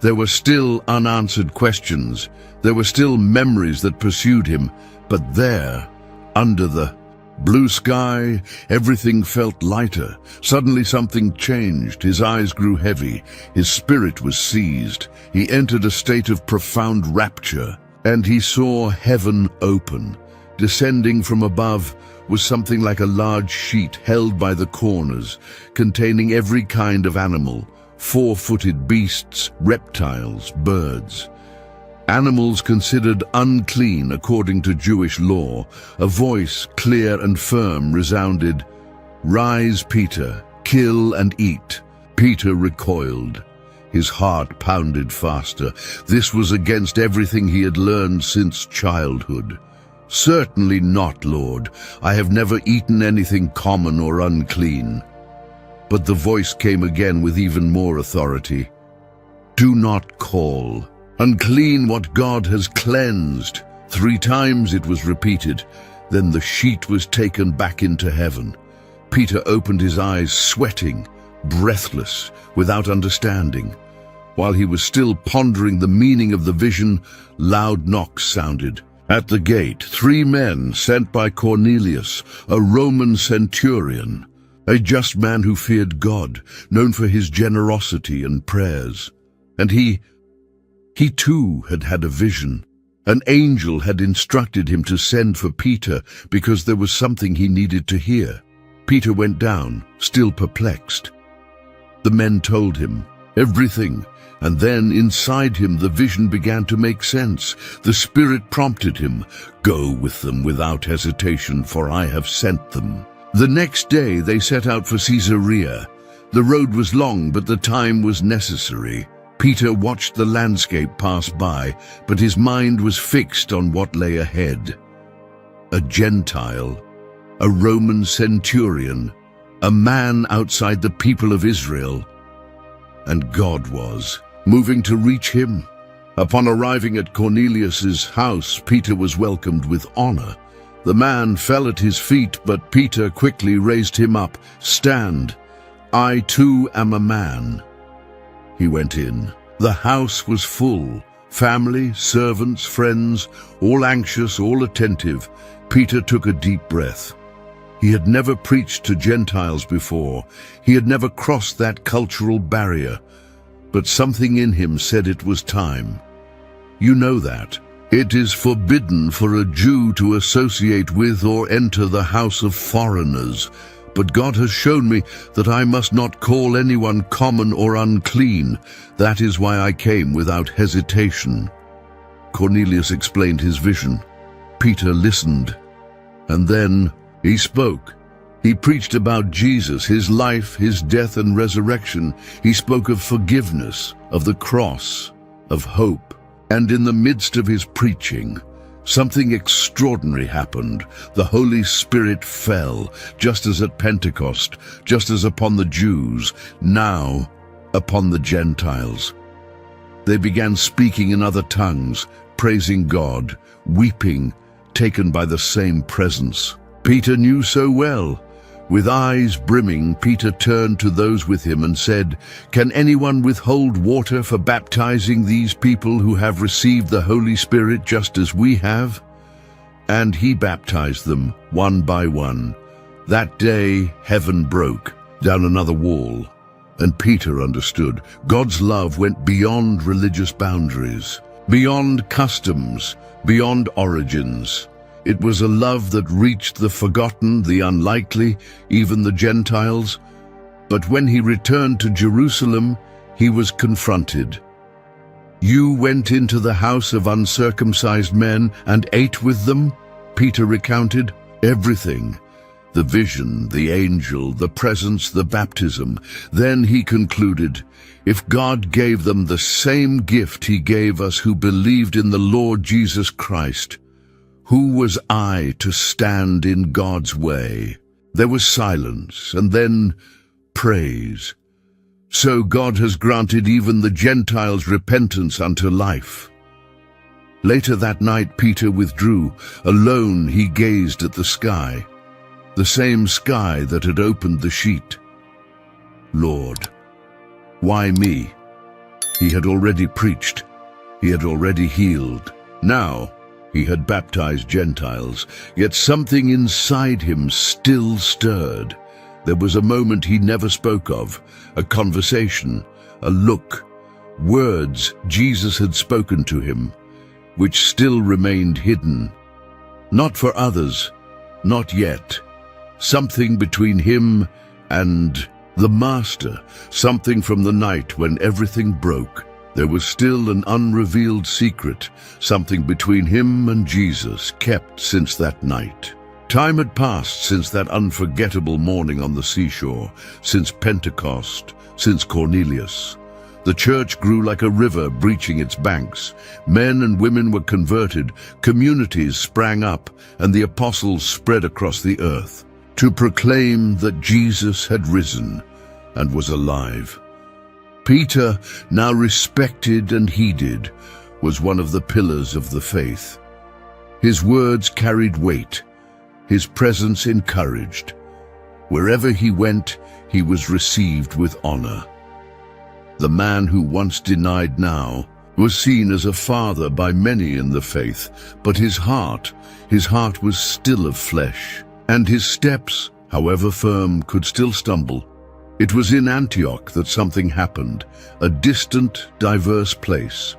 There were still unanswered questions. There were still memories that pursued him. But there, under the blue sky, everything felt lighter. Suddenly something changed. His eyes grew heavy. His spirit was seized. He entered a state of profound rapture, and he saw heaven open. Descending from above was something like a large sheet held by the corners, containing every kind of animal, four-footed beasts, reptiles, birds. Animals considered unclean according to Jewish law. A voice, clear and firm, resounded, "Rise, Peter, kill and eat." Peter recoiled. His heart pounded faster. This was against everything he had learned since childhood. "Certainly not, Lord. I have never eaten anything common or unclean." But the voice came again with even more authority. "Do not call unclean what God has cleansed." 3 times it was repeated. Then the sheet was taken back into heaven. Peter opened his eyes, sweating, breathless, without understanding. While he was still pondering the meaning of the vision, loud knocks sounded. At the gate, 3 men sent by Cornelius, a Roman centurion, a just man who feared God, known for his generosity and prayers. And he too had had a vision. An angel had instructed him to send for Peter because there was something he needed to hear. Peter went down, still perplexed. The men told him everything, and then inside him the vision began to make sense. The Spirit prompted him, "Go with them without hesitation, for I have sent them." The next day they set out for Caesarea. The road was long, but the time was necessary. Peter watched the landscape pass by, but his mind was fixed on what lay ahead. A Gentile, a Roman centurion, a man outside the people of Israel. And God was moving to reach him. Upon arriving at Cornelius's house, Peter was welcomed with honor. The man fell at his feet, but Peter quickly raised him up. "Stand, I too am a man." He went in. The house was full. Family, servants, friends, all anxious, all attentive. Peter took a deep breath. He had never preached to Gentiles before. He had never crossed that cultural barrier. But something in him said it was time. You know that. It is forbidden for a Jew to associate with or enter the house of foreigners. But God has shown me that I must not call anyone common or unclean. That is why I came without hesitation. Cornelius explained his vision. Peter listened. And then he spoke. He preached about Jesus, his life, his death and resurrection. He spoke of forgiveness, of the cross, of hope. And in the midst of his preaching, something extraordinary happened. The Holy Spirit fell, just as at Pentecost, just as upon the Jews, now upon the Gentiles. They began speaking in other tongues, praising God, weeping, taken by the same presence. Peter knew so well. With eyes brimming, Peter turned to those with him and said, "Can anyone withhold water for baptizing these people who have received the Holy Spirit just as we have?" And he baptized them, one by one. That day, heaven broke down another wall, and Peter understood. God's love went beyond religious boundaries, beyond customs, beyond origins. It was a love that reached the forgotten, the unlikely, even the Gentiles. But when he returned to Jerusalem, he was confronted. "You went into the house of uncircumcised men and ate with them?" Peter recounted. "Everything. The vision, the angel, the presence, the baptism. Then he concluded, if God gave them the same gift he gave us who believed in the Lord Jesus Christ, who was I to stand in God's way? There was silence, and then praise. So God has granted even the Gentiles repentance unto life. Later that night Peter withdrew. Alone he gazed at the sky, the same sky that had opened the sheet. Lord, why me? He had already preached. He had already healed. Now he had baptized Gentiles, yet something inside him still stirred. There was a moment he never spoke of, a conversation, a look, words Jesus had spoken to him, which still remained hidden. Not for others, not yet. Something between him and the Master, something from the night when everything broke. There was still an unrevealed secret, something between him and Jesus, kept since that night. Time had passed since that unforgettable morning on the seashore, since Pentecost, since Cornelius. The church grew like a river breaching its banks. Men and women were converted, communities sprang up, and the apostles spread across the earth to proclaim that Jesus had risen and was alive. Peter, now respected and heeded, was one of the pillars of the faith. His words carried weight, his presence encouraged. Wherever he went, he was received with honor. The man who once denied now was seen as a father by many in the faith, but his heart was still of flesh, and his steps, however firm, could still stumble. It was in Antioch that something happened, a distant, diverse place.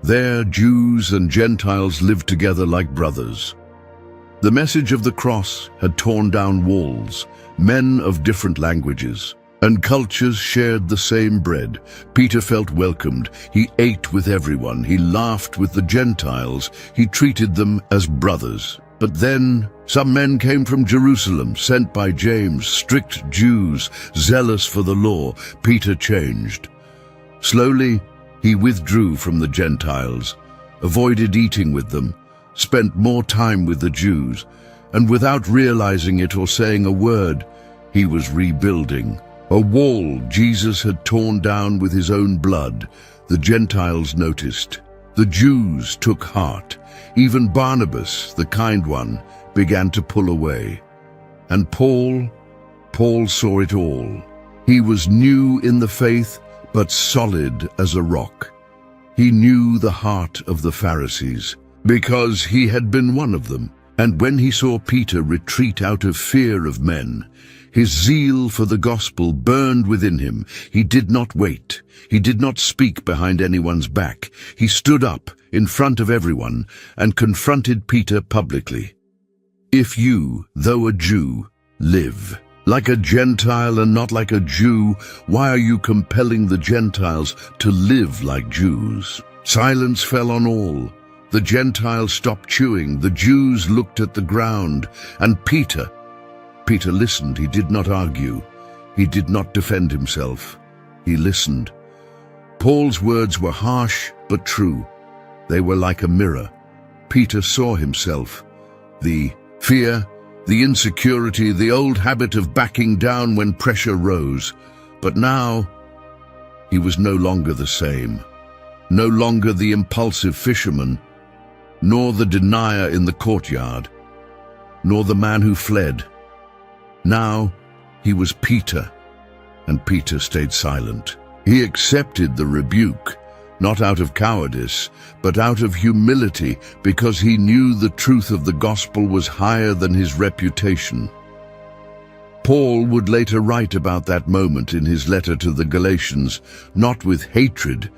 There, Jews and Gentiles lived together like brothers. The message of the cross had torn down walls. Men of different languages and cultures shared the same bread. Peter felt welcomed. He ate with everyone. He laughed with the Gentiles. He treated them as brothers. But then some men came from Jerusalem, sent by James, strict Jews, zealous for the law. Peter changed. Slowly, he withdrew from the Gentiles, avoided eating with them, spent more time with the Jews, and without realizing it or saying a word, he was rebuilding a wall Jesus had torn down with his own blood. The Gentiles noticed. The Jews took heart. Even Barnabas, the kind one, began to pull away. And Paul saw it all. He was new in the faith, but solid as a rock. He knew the heart of the Pharisees, because he had been one of them. And when he saw Peter retreat out of fear of men, his zeal for the gospel burned within him. He did not wait. He did not speak behind anyone's back. He stood up in front of everyone and confronted Peter publicly. If you, though a Jew, live like a Gentile and not like a Jew, why are you compelling the Gentiles to live like Jews? Silence fell on all. The Gentiles stopped chewing. The Jews looked at the ground. And Peter listened. He did not argue. He did not defend himself. He listened. Paul's words were harsh but true. They were like a mirror. Peter saw himself. The fear, the insecurity, the old habit of backing down when pressure rose. But now, he was no longer the same. No longer the impulsive fisherman, nor the denier in the courtyard, nor the man who fled. Now he was Peter, and Peter stayed silent. He accepted the rebuke, not out of cowardice, but out of humility, because he knew the truth of the gospel was higher than his reputation. Paul would later write about that moment in his letter to the Galatians, not with hatred,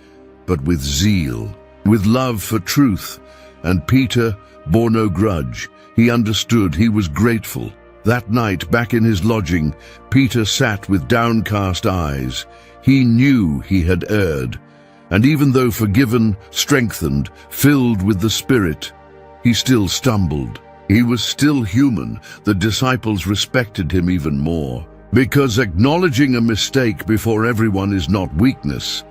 but with zeal, with love for truth. And Peter bore no grudge. He understood. He was grateful. That night, back in his lodging, Peter sat with downcast eyes. He knew he had erred, and even though forgiven, strengthened, filled with the Spirit, he still stumbled. He was still human. The disciples respected him even more, because acknowledging a mistake before everyone is not weakness,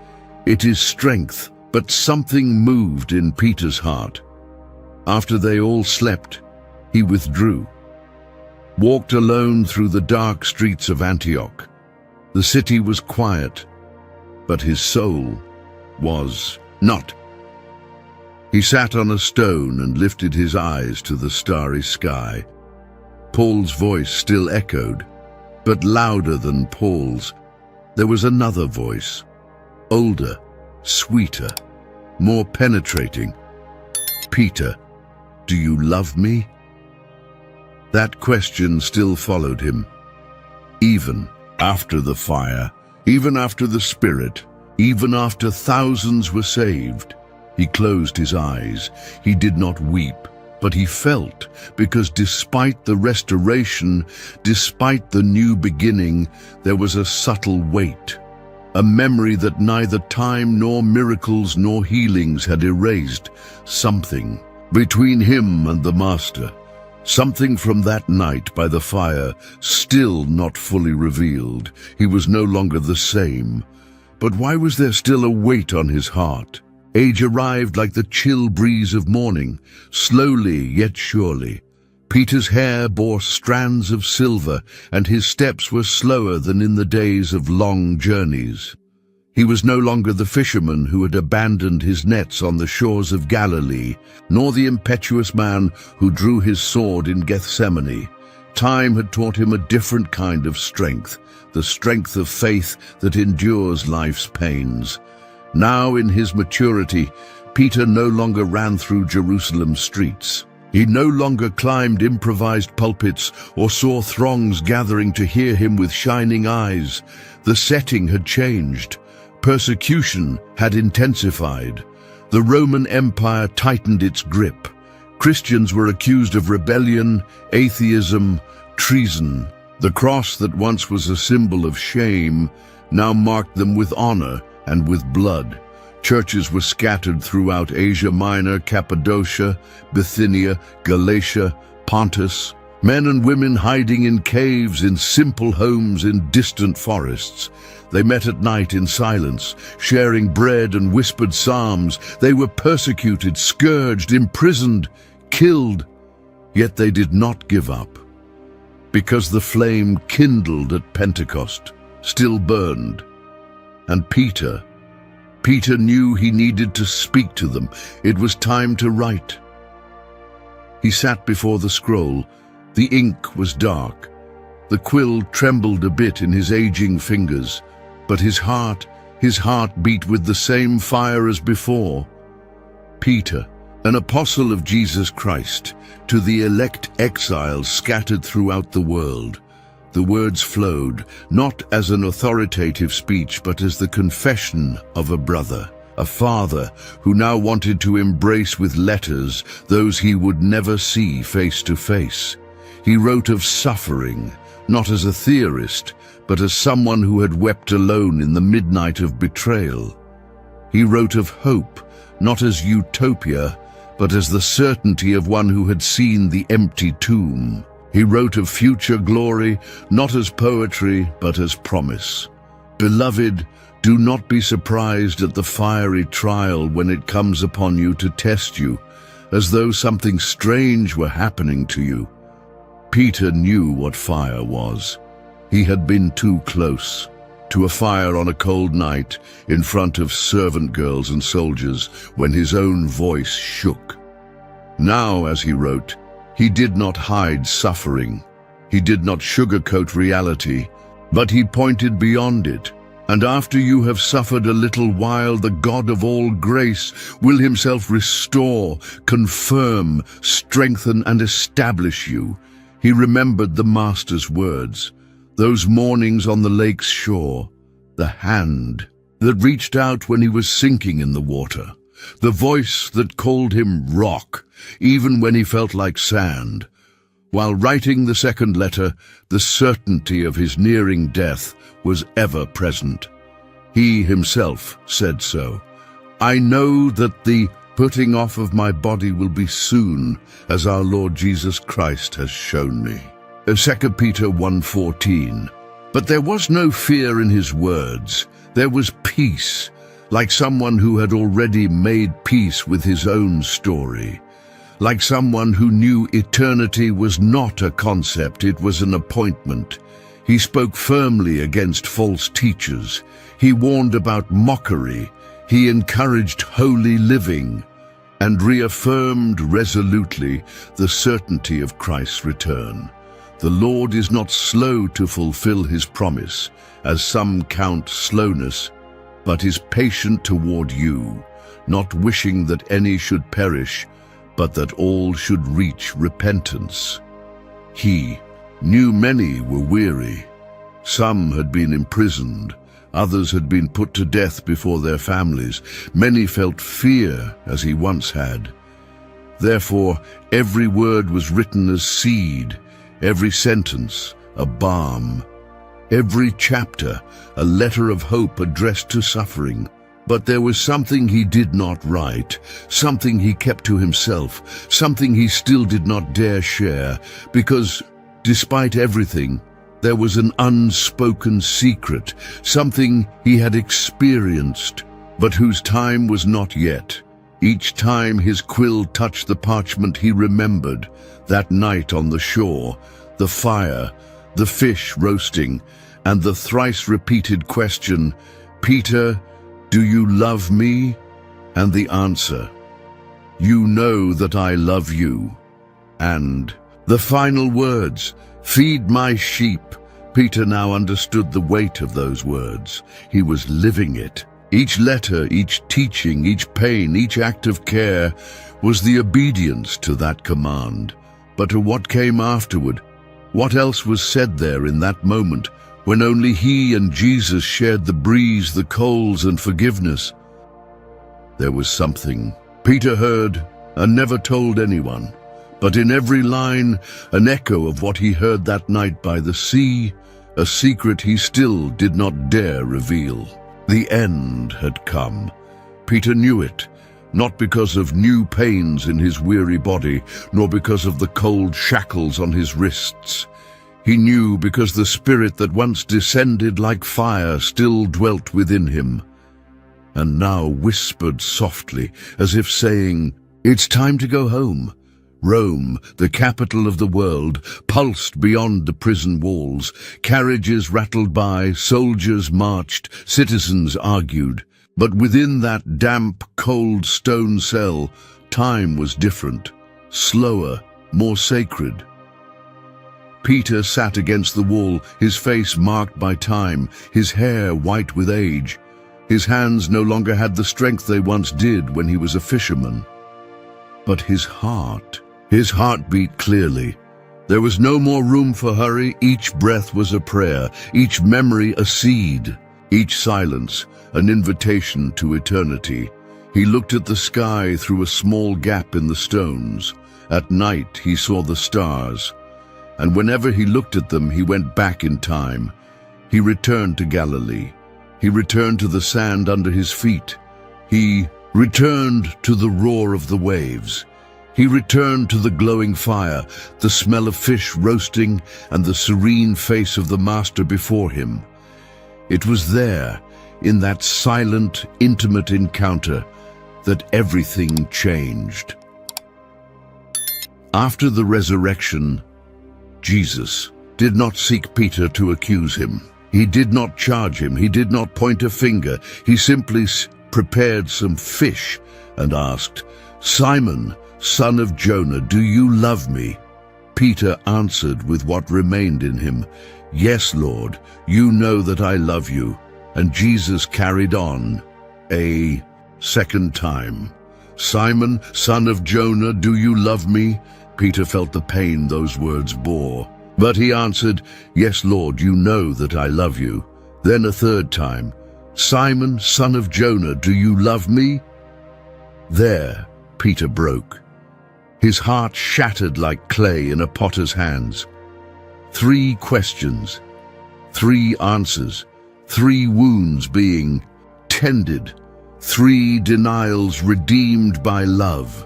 it is strength. But something moved in Peter's heart. After they all slept, he withdrew, walked alone through the dark streets of Antioch. The city was quiet, but his soul was not. He sat on a stone and lifted his eyes to the starry sky. Paul's voice still echoed, but louder than Paul's. There was another voice, older, sweeter, more penetrating. "Peter, do you love me?" That question still followed him. Even after the fire, even after the Spirit, even after thousands were saved, he closed his eyes. He did not weep, but he felt, because despite the restoration, despite the new beginning, there was a subtle weight, a memory that neither time nor miracles nor healings had erased. Something between him and the Master, something from that night by the fire, still not fully revealed. He was no longer the same. But why was there still a weight on his heart? Age arrived like the chill breeze of morning, slowly yet surely. Peter's hair bore strands of silver, and his steps were slower than in the days of long journeys. He was no longer the fisherman who had abandoned his nets on the shores of Galilee, nor the impetuous man who drew his sword in Gethsemane. Time had taught him a different kind of strength, the strength of faith that endures life's pains. Now, in his maturity, Peter no longer ran through Jerusalem's streets. He no longer climbed improvised pulpits or saw throngs gathering to hear him with shining eyes. The setting had changed. Persecution had intensified. The Roman Empire tightened its grip. Christians were accused of rebellion, atheism, treason. The cross that once was a symbol of shame now marked them with honor and with blood. Churches were scattered throughout Asia Minor, Cappadocia, Bithynia, Galatia, Pontus. Men and women hiding in caves, in simple homes, in distant forests. They met at night in silence, sharing bread and whispered psalms. They were persecuted, scourged, imprisoned, killed. Yet they did not give up, because the flame kindled at Pentecost still burned. And Peter knew he needed to speak to them. It was time to write. He sat before the scroll. The ink was dark. The quill trembled a bit in his aging fingers, but his heart beat with the same fire as before. Peter, an apostle of Jesus Christ, to the elect exiles scattered throughout the world. The words flowed, not as an authoritative speech, but as the confession of a brother, a father who now wanted to embrace with letters those he would never see face to face. He wrote of suffering, not as a theorist, but as someone who had wept alone in the midnight of betrayal. He wrote of hope, not as utopia, but as the certainty of one who had seen the empty tomb. He wrote of future glory, not as poetry, but as promise. Beloved, do not be surprised at the fiery trial when it comes upon you to test you, as though something strange were happening to you. Peter knew what fire was. He had been too close to a fire on a cold night in front of servant girls and soldiers when his own voice shook. Now, as he wrote, he did not hide suffering. He did not sugarcoat reality, but he pointed beyond it. And after you have suffered a little while, the God of all grace will himself restore, confirm, strengthen, and establish you. He remembered the Master's words, those mornings on the lake's shore, the hand that reached out when he was sinking in the water, the voice that called him rock, even when he felt like sand. While writing the second letter, the certainty of his nearing death was ever present. He himself said so. I know that the putting off of my body will be soon, as our Lord Jesus Christ has shown me. 2 Peter 1:14. But there was no fear in his words. There was peace, like someone who had already made peace with his own story. Like someone who knew eternity was not a concept, it was an appointment. He spoke firmly against false teachers. He warned about mockery. He encouraged holy living and reaffirmed resolutely the certainty of Christ's return. The Lord is not slow to fulfill his promise, as some count slowness, but is patient toward you, not wishing that any should perish, but that all should reach repentance. He knew many were weary. Some had been imprisoned. Others had been put to death before their families. Many felt fear as he once had. Therefore, every word was written as seed, every sentence a balm, every chapter a letter of hope addressed to suffering. But there was something he did not write, something he kept to himself, something he still did not dare share, because, despite everything, there was an unspoken secret, something he had experienced, but whose time was not yet. Each time his quill touched the parchment, he remembered that night on the shore, the fire, the fish roasting, and the thrice-repeated question, "Peter, do you love me?" And the answer, "You know that I love you." And the final words, "Feed my sheep." Peter now understood the weight of those words. He was living it. Each letter, each teaching, each pain, each act of care was the obedience to that command. But to what came afterward? What else was said there in that moment, when only he and Jesus shared the breeze, the coals, and forgiveness? There was something Peter heard and never told anyone, but in every line, an echo of what he heard that night by the sea, a secret he still did not dare reveal. The end had come. Peter knew it, not because of new pains in his weary body, nor because of the cold shackles on his wrists. He knew because the spirit that once descended like fire still dwelt within him, and now whispered softly, as if saying, "It's time to go home." Rome, the capital of the world, pulsed beyond the prison walls. Carriages rattled by, soldiers marched, citizens argued. But within that damp, cold stone cell, time was different, slower, more sacred. Peter sat against the wall, his face marked by time, his hair white with age. His hands no longer had the strength they once did when he was a fisherman. But his heart beat clearly. There was no more room for hurry. Each breath was a prayer, each memory a seed, each silence an invitation to eternity. He looked at the sky through a small gap in the stones. At night he saw the stars, and whenever he looked at them, he went back in time. He returned to Galilee. He returned to the sand under his feet. He returned to the roar of the waves. He returned to the glowing fire, the smell of fish roasting, and the serene face of the Master before him. It was there, in that silent, intimate encounter, that everything changed. After the resurrection, Jesus did not seek Peter to accuse him. He did not charge him. He did not point a finger. He simply prepared some fish and asked, "Simon, son of Jonah, do you love me?" Peter answered with what remained in him, "Yes, Lord, you know that I love you." And Jesus carried on a second time. "Simon, son of Jonah, do you love me?" Peter felt the pain those words bore. But he answered, "Yes, Lord, you know that I love you." Then a third time, "Simon, son of Jonah, do you love me?" There, Peter broke. His heart shattered like clay in a potter's hands. 3 questions, 3 answers, 3 wounds being tended, 3 denials redeemed by love.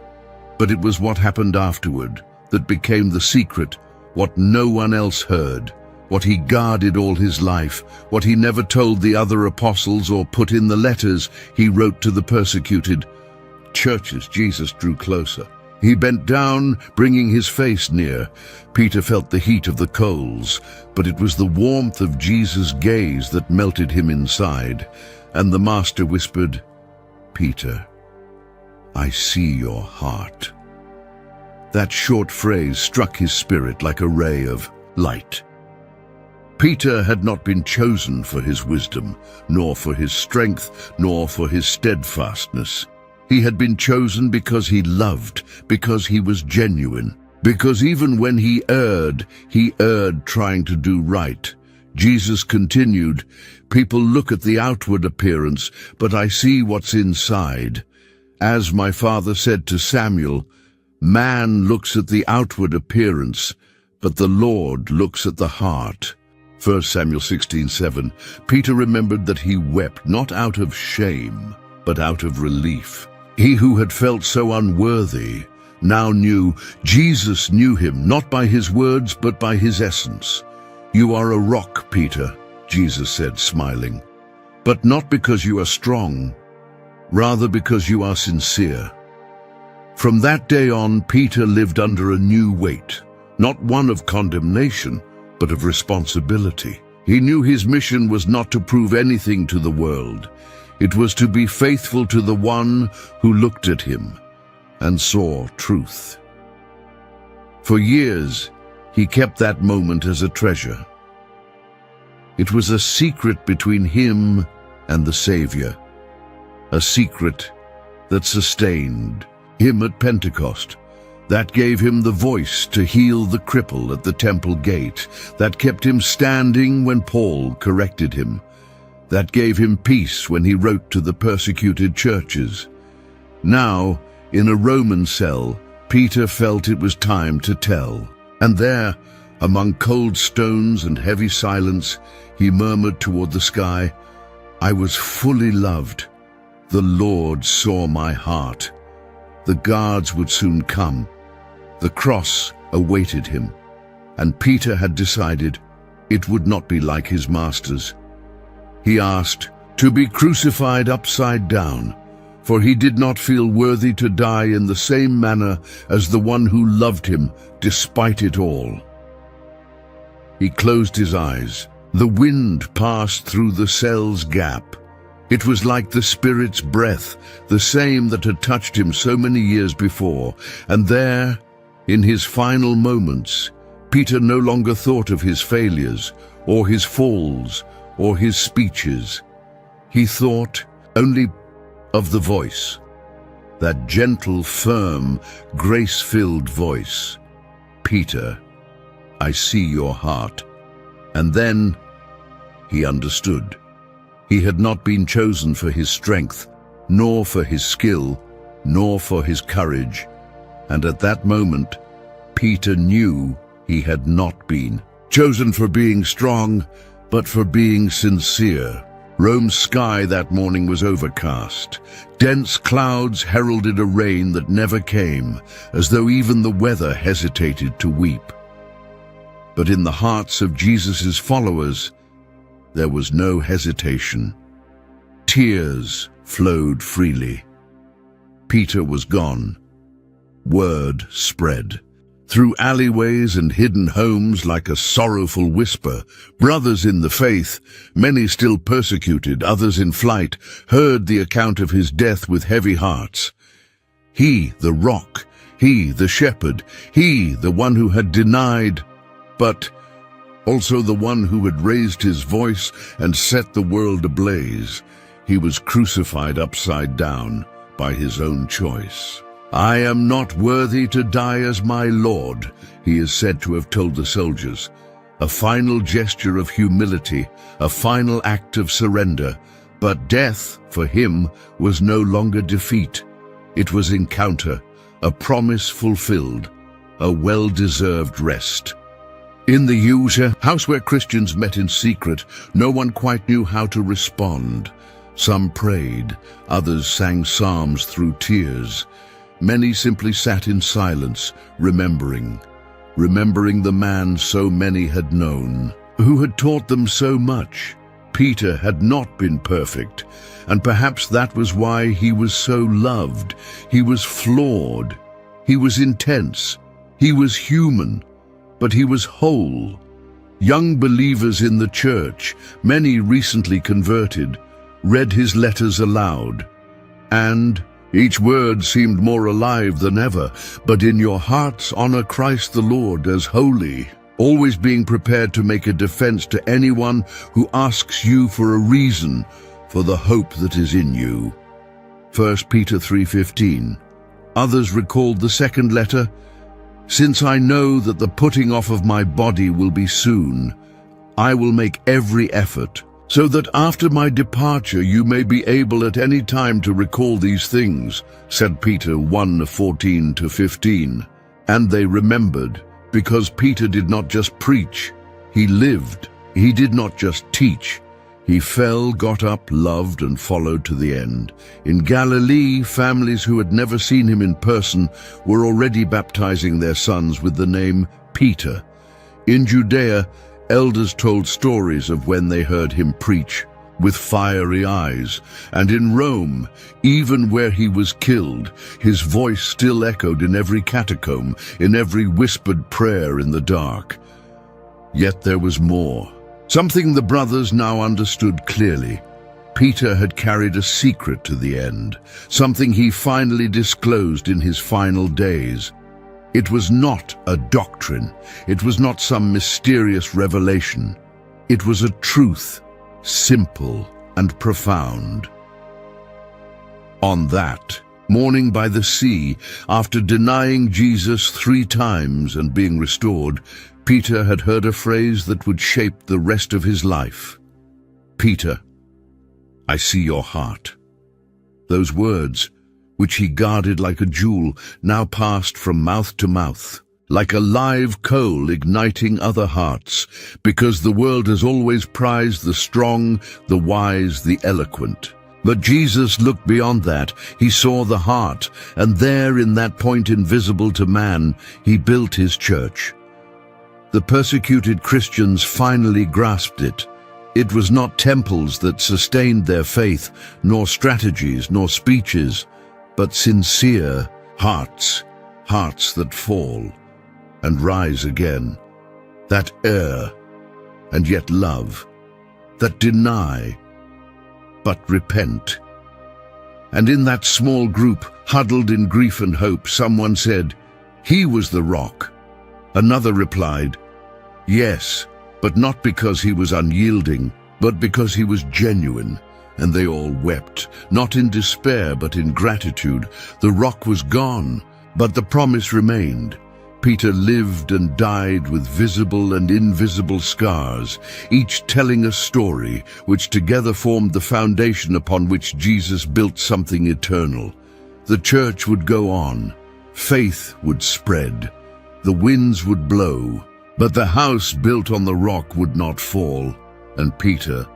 But it was what happened afterward that became the secret, what no one else heard, what he guarded all his life, what he never told the other apostles or put in the letters he wrote to the persecuted churches. Jesus drew closer. He bent down, bringing his face near. Peter felt the heat of the coals, but it was the warmth of Jesus' gaze that melted him inside. And the Master whispered, "Peter, I see your heart." That short phrase struck his spirit like a ray of light. Peter had not been chosen for his wisdom, nor for his strength, nor for his steadfastness. He had been chosen because he loved, because he was genuine, because even when he erred trying to do right. Jesus continued, "People look at the outward appearance, but I see what's inside. As my father said to Samuel, man looks at the outward appearance, but the Lord looks at the heart." 1 Samuel 16:7. Peter remembered that he wept not out of shame, but out of relief. He who had felt so unworthy now knew Jesus knew him, not by his words, but by his essence. "You are a rock, Peter," Jesus said, smiling, "but not because you are strong, rather because you are sincere." From that day on, Peter lived under a new weight, not one of condemnation, but of responsibility. He knew his mission was not to prove anything to the world. It was to be faithful to the one who looked at him and saw truth. For years, he kept that moment as a treasure. It was a secret between him and the Savior, a secret that sustained him at Pentecost, that gave him the voice to heal the cripple at the temple gate, that kept him standing when Paul corrected him, that gave him peace when he wrote to the persecuted churches. Now, in a Roman cell, Peter felt it was time to tell. And there, among cold stones and heavy silence, he murmured toward the sky, "I was fully loved. The Lord saw my heart." The guards would soon come. The cross awaited him, and Peter had decided it would not be like his masters. He asked to be crucified upside down, for he did not feel worthy to die in the same manner as the one who loved him despite it all. He closed his eyes. The wind passed through the cell's gap. It was like the Spirit's breath, the same that had touched him so many years before. And there, in his final moments, Peter no longer thought of his failures, or his falls, or his speeches. He thought only of the voice, that gentle, firm, grace-filled voice. "Peter, I see your heart." And then he understood. He had not been chosen for his strength, nor for his skill, nor for his courage. And at that moment, Peter knew he had not been chosen for being strong, but for being sincere. Rome's sky that morning was overcast. Dense clouds heralded a rain that never came, as though even the weather hesitated to weep. But in the hearts of Jesus' followers, there was no hesitation. Tears flowed freely. Peter was gone. Word spread. Through alleyways and hidden homes like a sorrowful whisper, brothers in the faith, many still persecuted, others in flight, heard the account of his death with heavy hearts. He, the rock, he, the shepherd, he, the one who had denied, but also the one who had raised his voice and set the world ablaze. He was crucified upside down by his own choice. "I am not worthy to die as my Lord," he is said to have told the soldiers. A final gesture of humility, a final act of surrender. But death, for him, was no longer defeat. It was encounter, a promise fulfilled, a well-deserved rest. In the usual house where Christians met in secret, no one quite knew how to respond. Some prayed, others sang psalms through tears. Many simply sat in silence, remembering the man so many had known, who had taught them so much. Peter had not been perfect, and perhaps that was why he was so loved. He was flawed, he was intense, he was human, but he was whole. Young believers in the church, many recently converted, read his letters aloud, and each word seemed more alive than ever. But in your hearts honor Christ the Lord as holy, always being prepared to make a defense to anyone who asks you for a reason for the hope that is in you. 1 Peter 3:15. Others recalled the second letter, "Since I know that the putting off of my body will be soon, I will make every effort, so that after my departure you may be able at any time to recall these things," said Peter 1:14-15. And they remembered, because Peter did not just preach, he lived. He did not just teach. He fell, got up, loved, and followed to the end. In Galilee, families who had never seen him in person were already baptizing their sons with the name Peter. In Judea, elders told stories of when they heard him preach with fiery eyes. And in Rome, even where he was killed, his voice still echoed in every catacomb, in every whispered prayer in the dark. Yet there was more. Something the brothers now understood clearly. Peter had carried a secret to the end, something he finally disclosed in his final days. It was not a doctrine. It was not some mysterious revelation. It was a truth, simple and profound. On that morning by the sea, after denying Jesus 3 times and being restored, Peter had heard a phrase that would shape the rest of his life. "Peter, I see your heart." Those words, which he guarded like a jewel, now passed from mouth to mouth, like a live coal igniting other hearts, because the world has always prized the strong, the wise, the eloquent. But Jesus looked beyond that. He saw the heart, and there, in that point invisible to man, he built his church. The persecuted Christians finally grasped it. It was not temples that sustained their faith, nor strategies, nor speeches, but sincere hearts, hearts that fall and rise again, that err and yet love, that deny but repent. And in that small group, huddled in grief and hope, someone said, "He was the rock." Another replied, "Yes, but not because he was unyielding, but because he was genuine." And they all wept, not in despair, but in gratitude. The rock was gone, but the promise remained. Peter lived and died with visible and invisible scars, each telling a story, which together formed the foundation upon which Jesus built something eternal. The church would go on, faith would spread, the winds would blow, but the house built on the rock would not fall. And Peter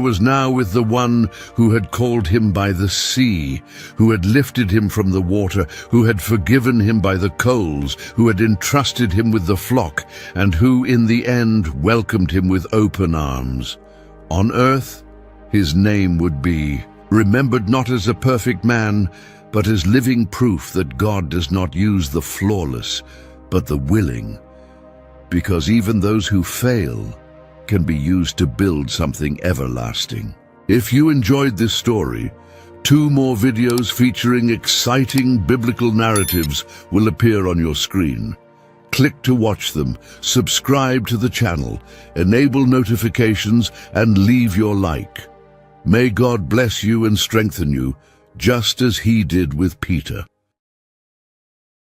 was now with the one who had called him by the sea, who had lifted him from the water, who had forgiven him by the coals, who had entrusted him with the flock, and who in the end welcomed him with open arms. On earth, his name would be remembered not as a perfect man, but as living proof that God does not use the flawless, but the willing, because even those who fail can be used to build something everlasting. If you enjoyed this story, 2 more videos featuring exciting biblical narratives will appear on your screen. Click to watch them, subscribe to the channel, enable notifications, and leave your like. May God bless you and strengthen you, just as He did with Peter.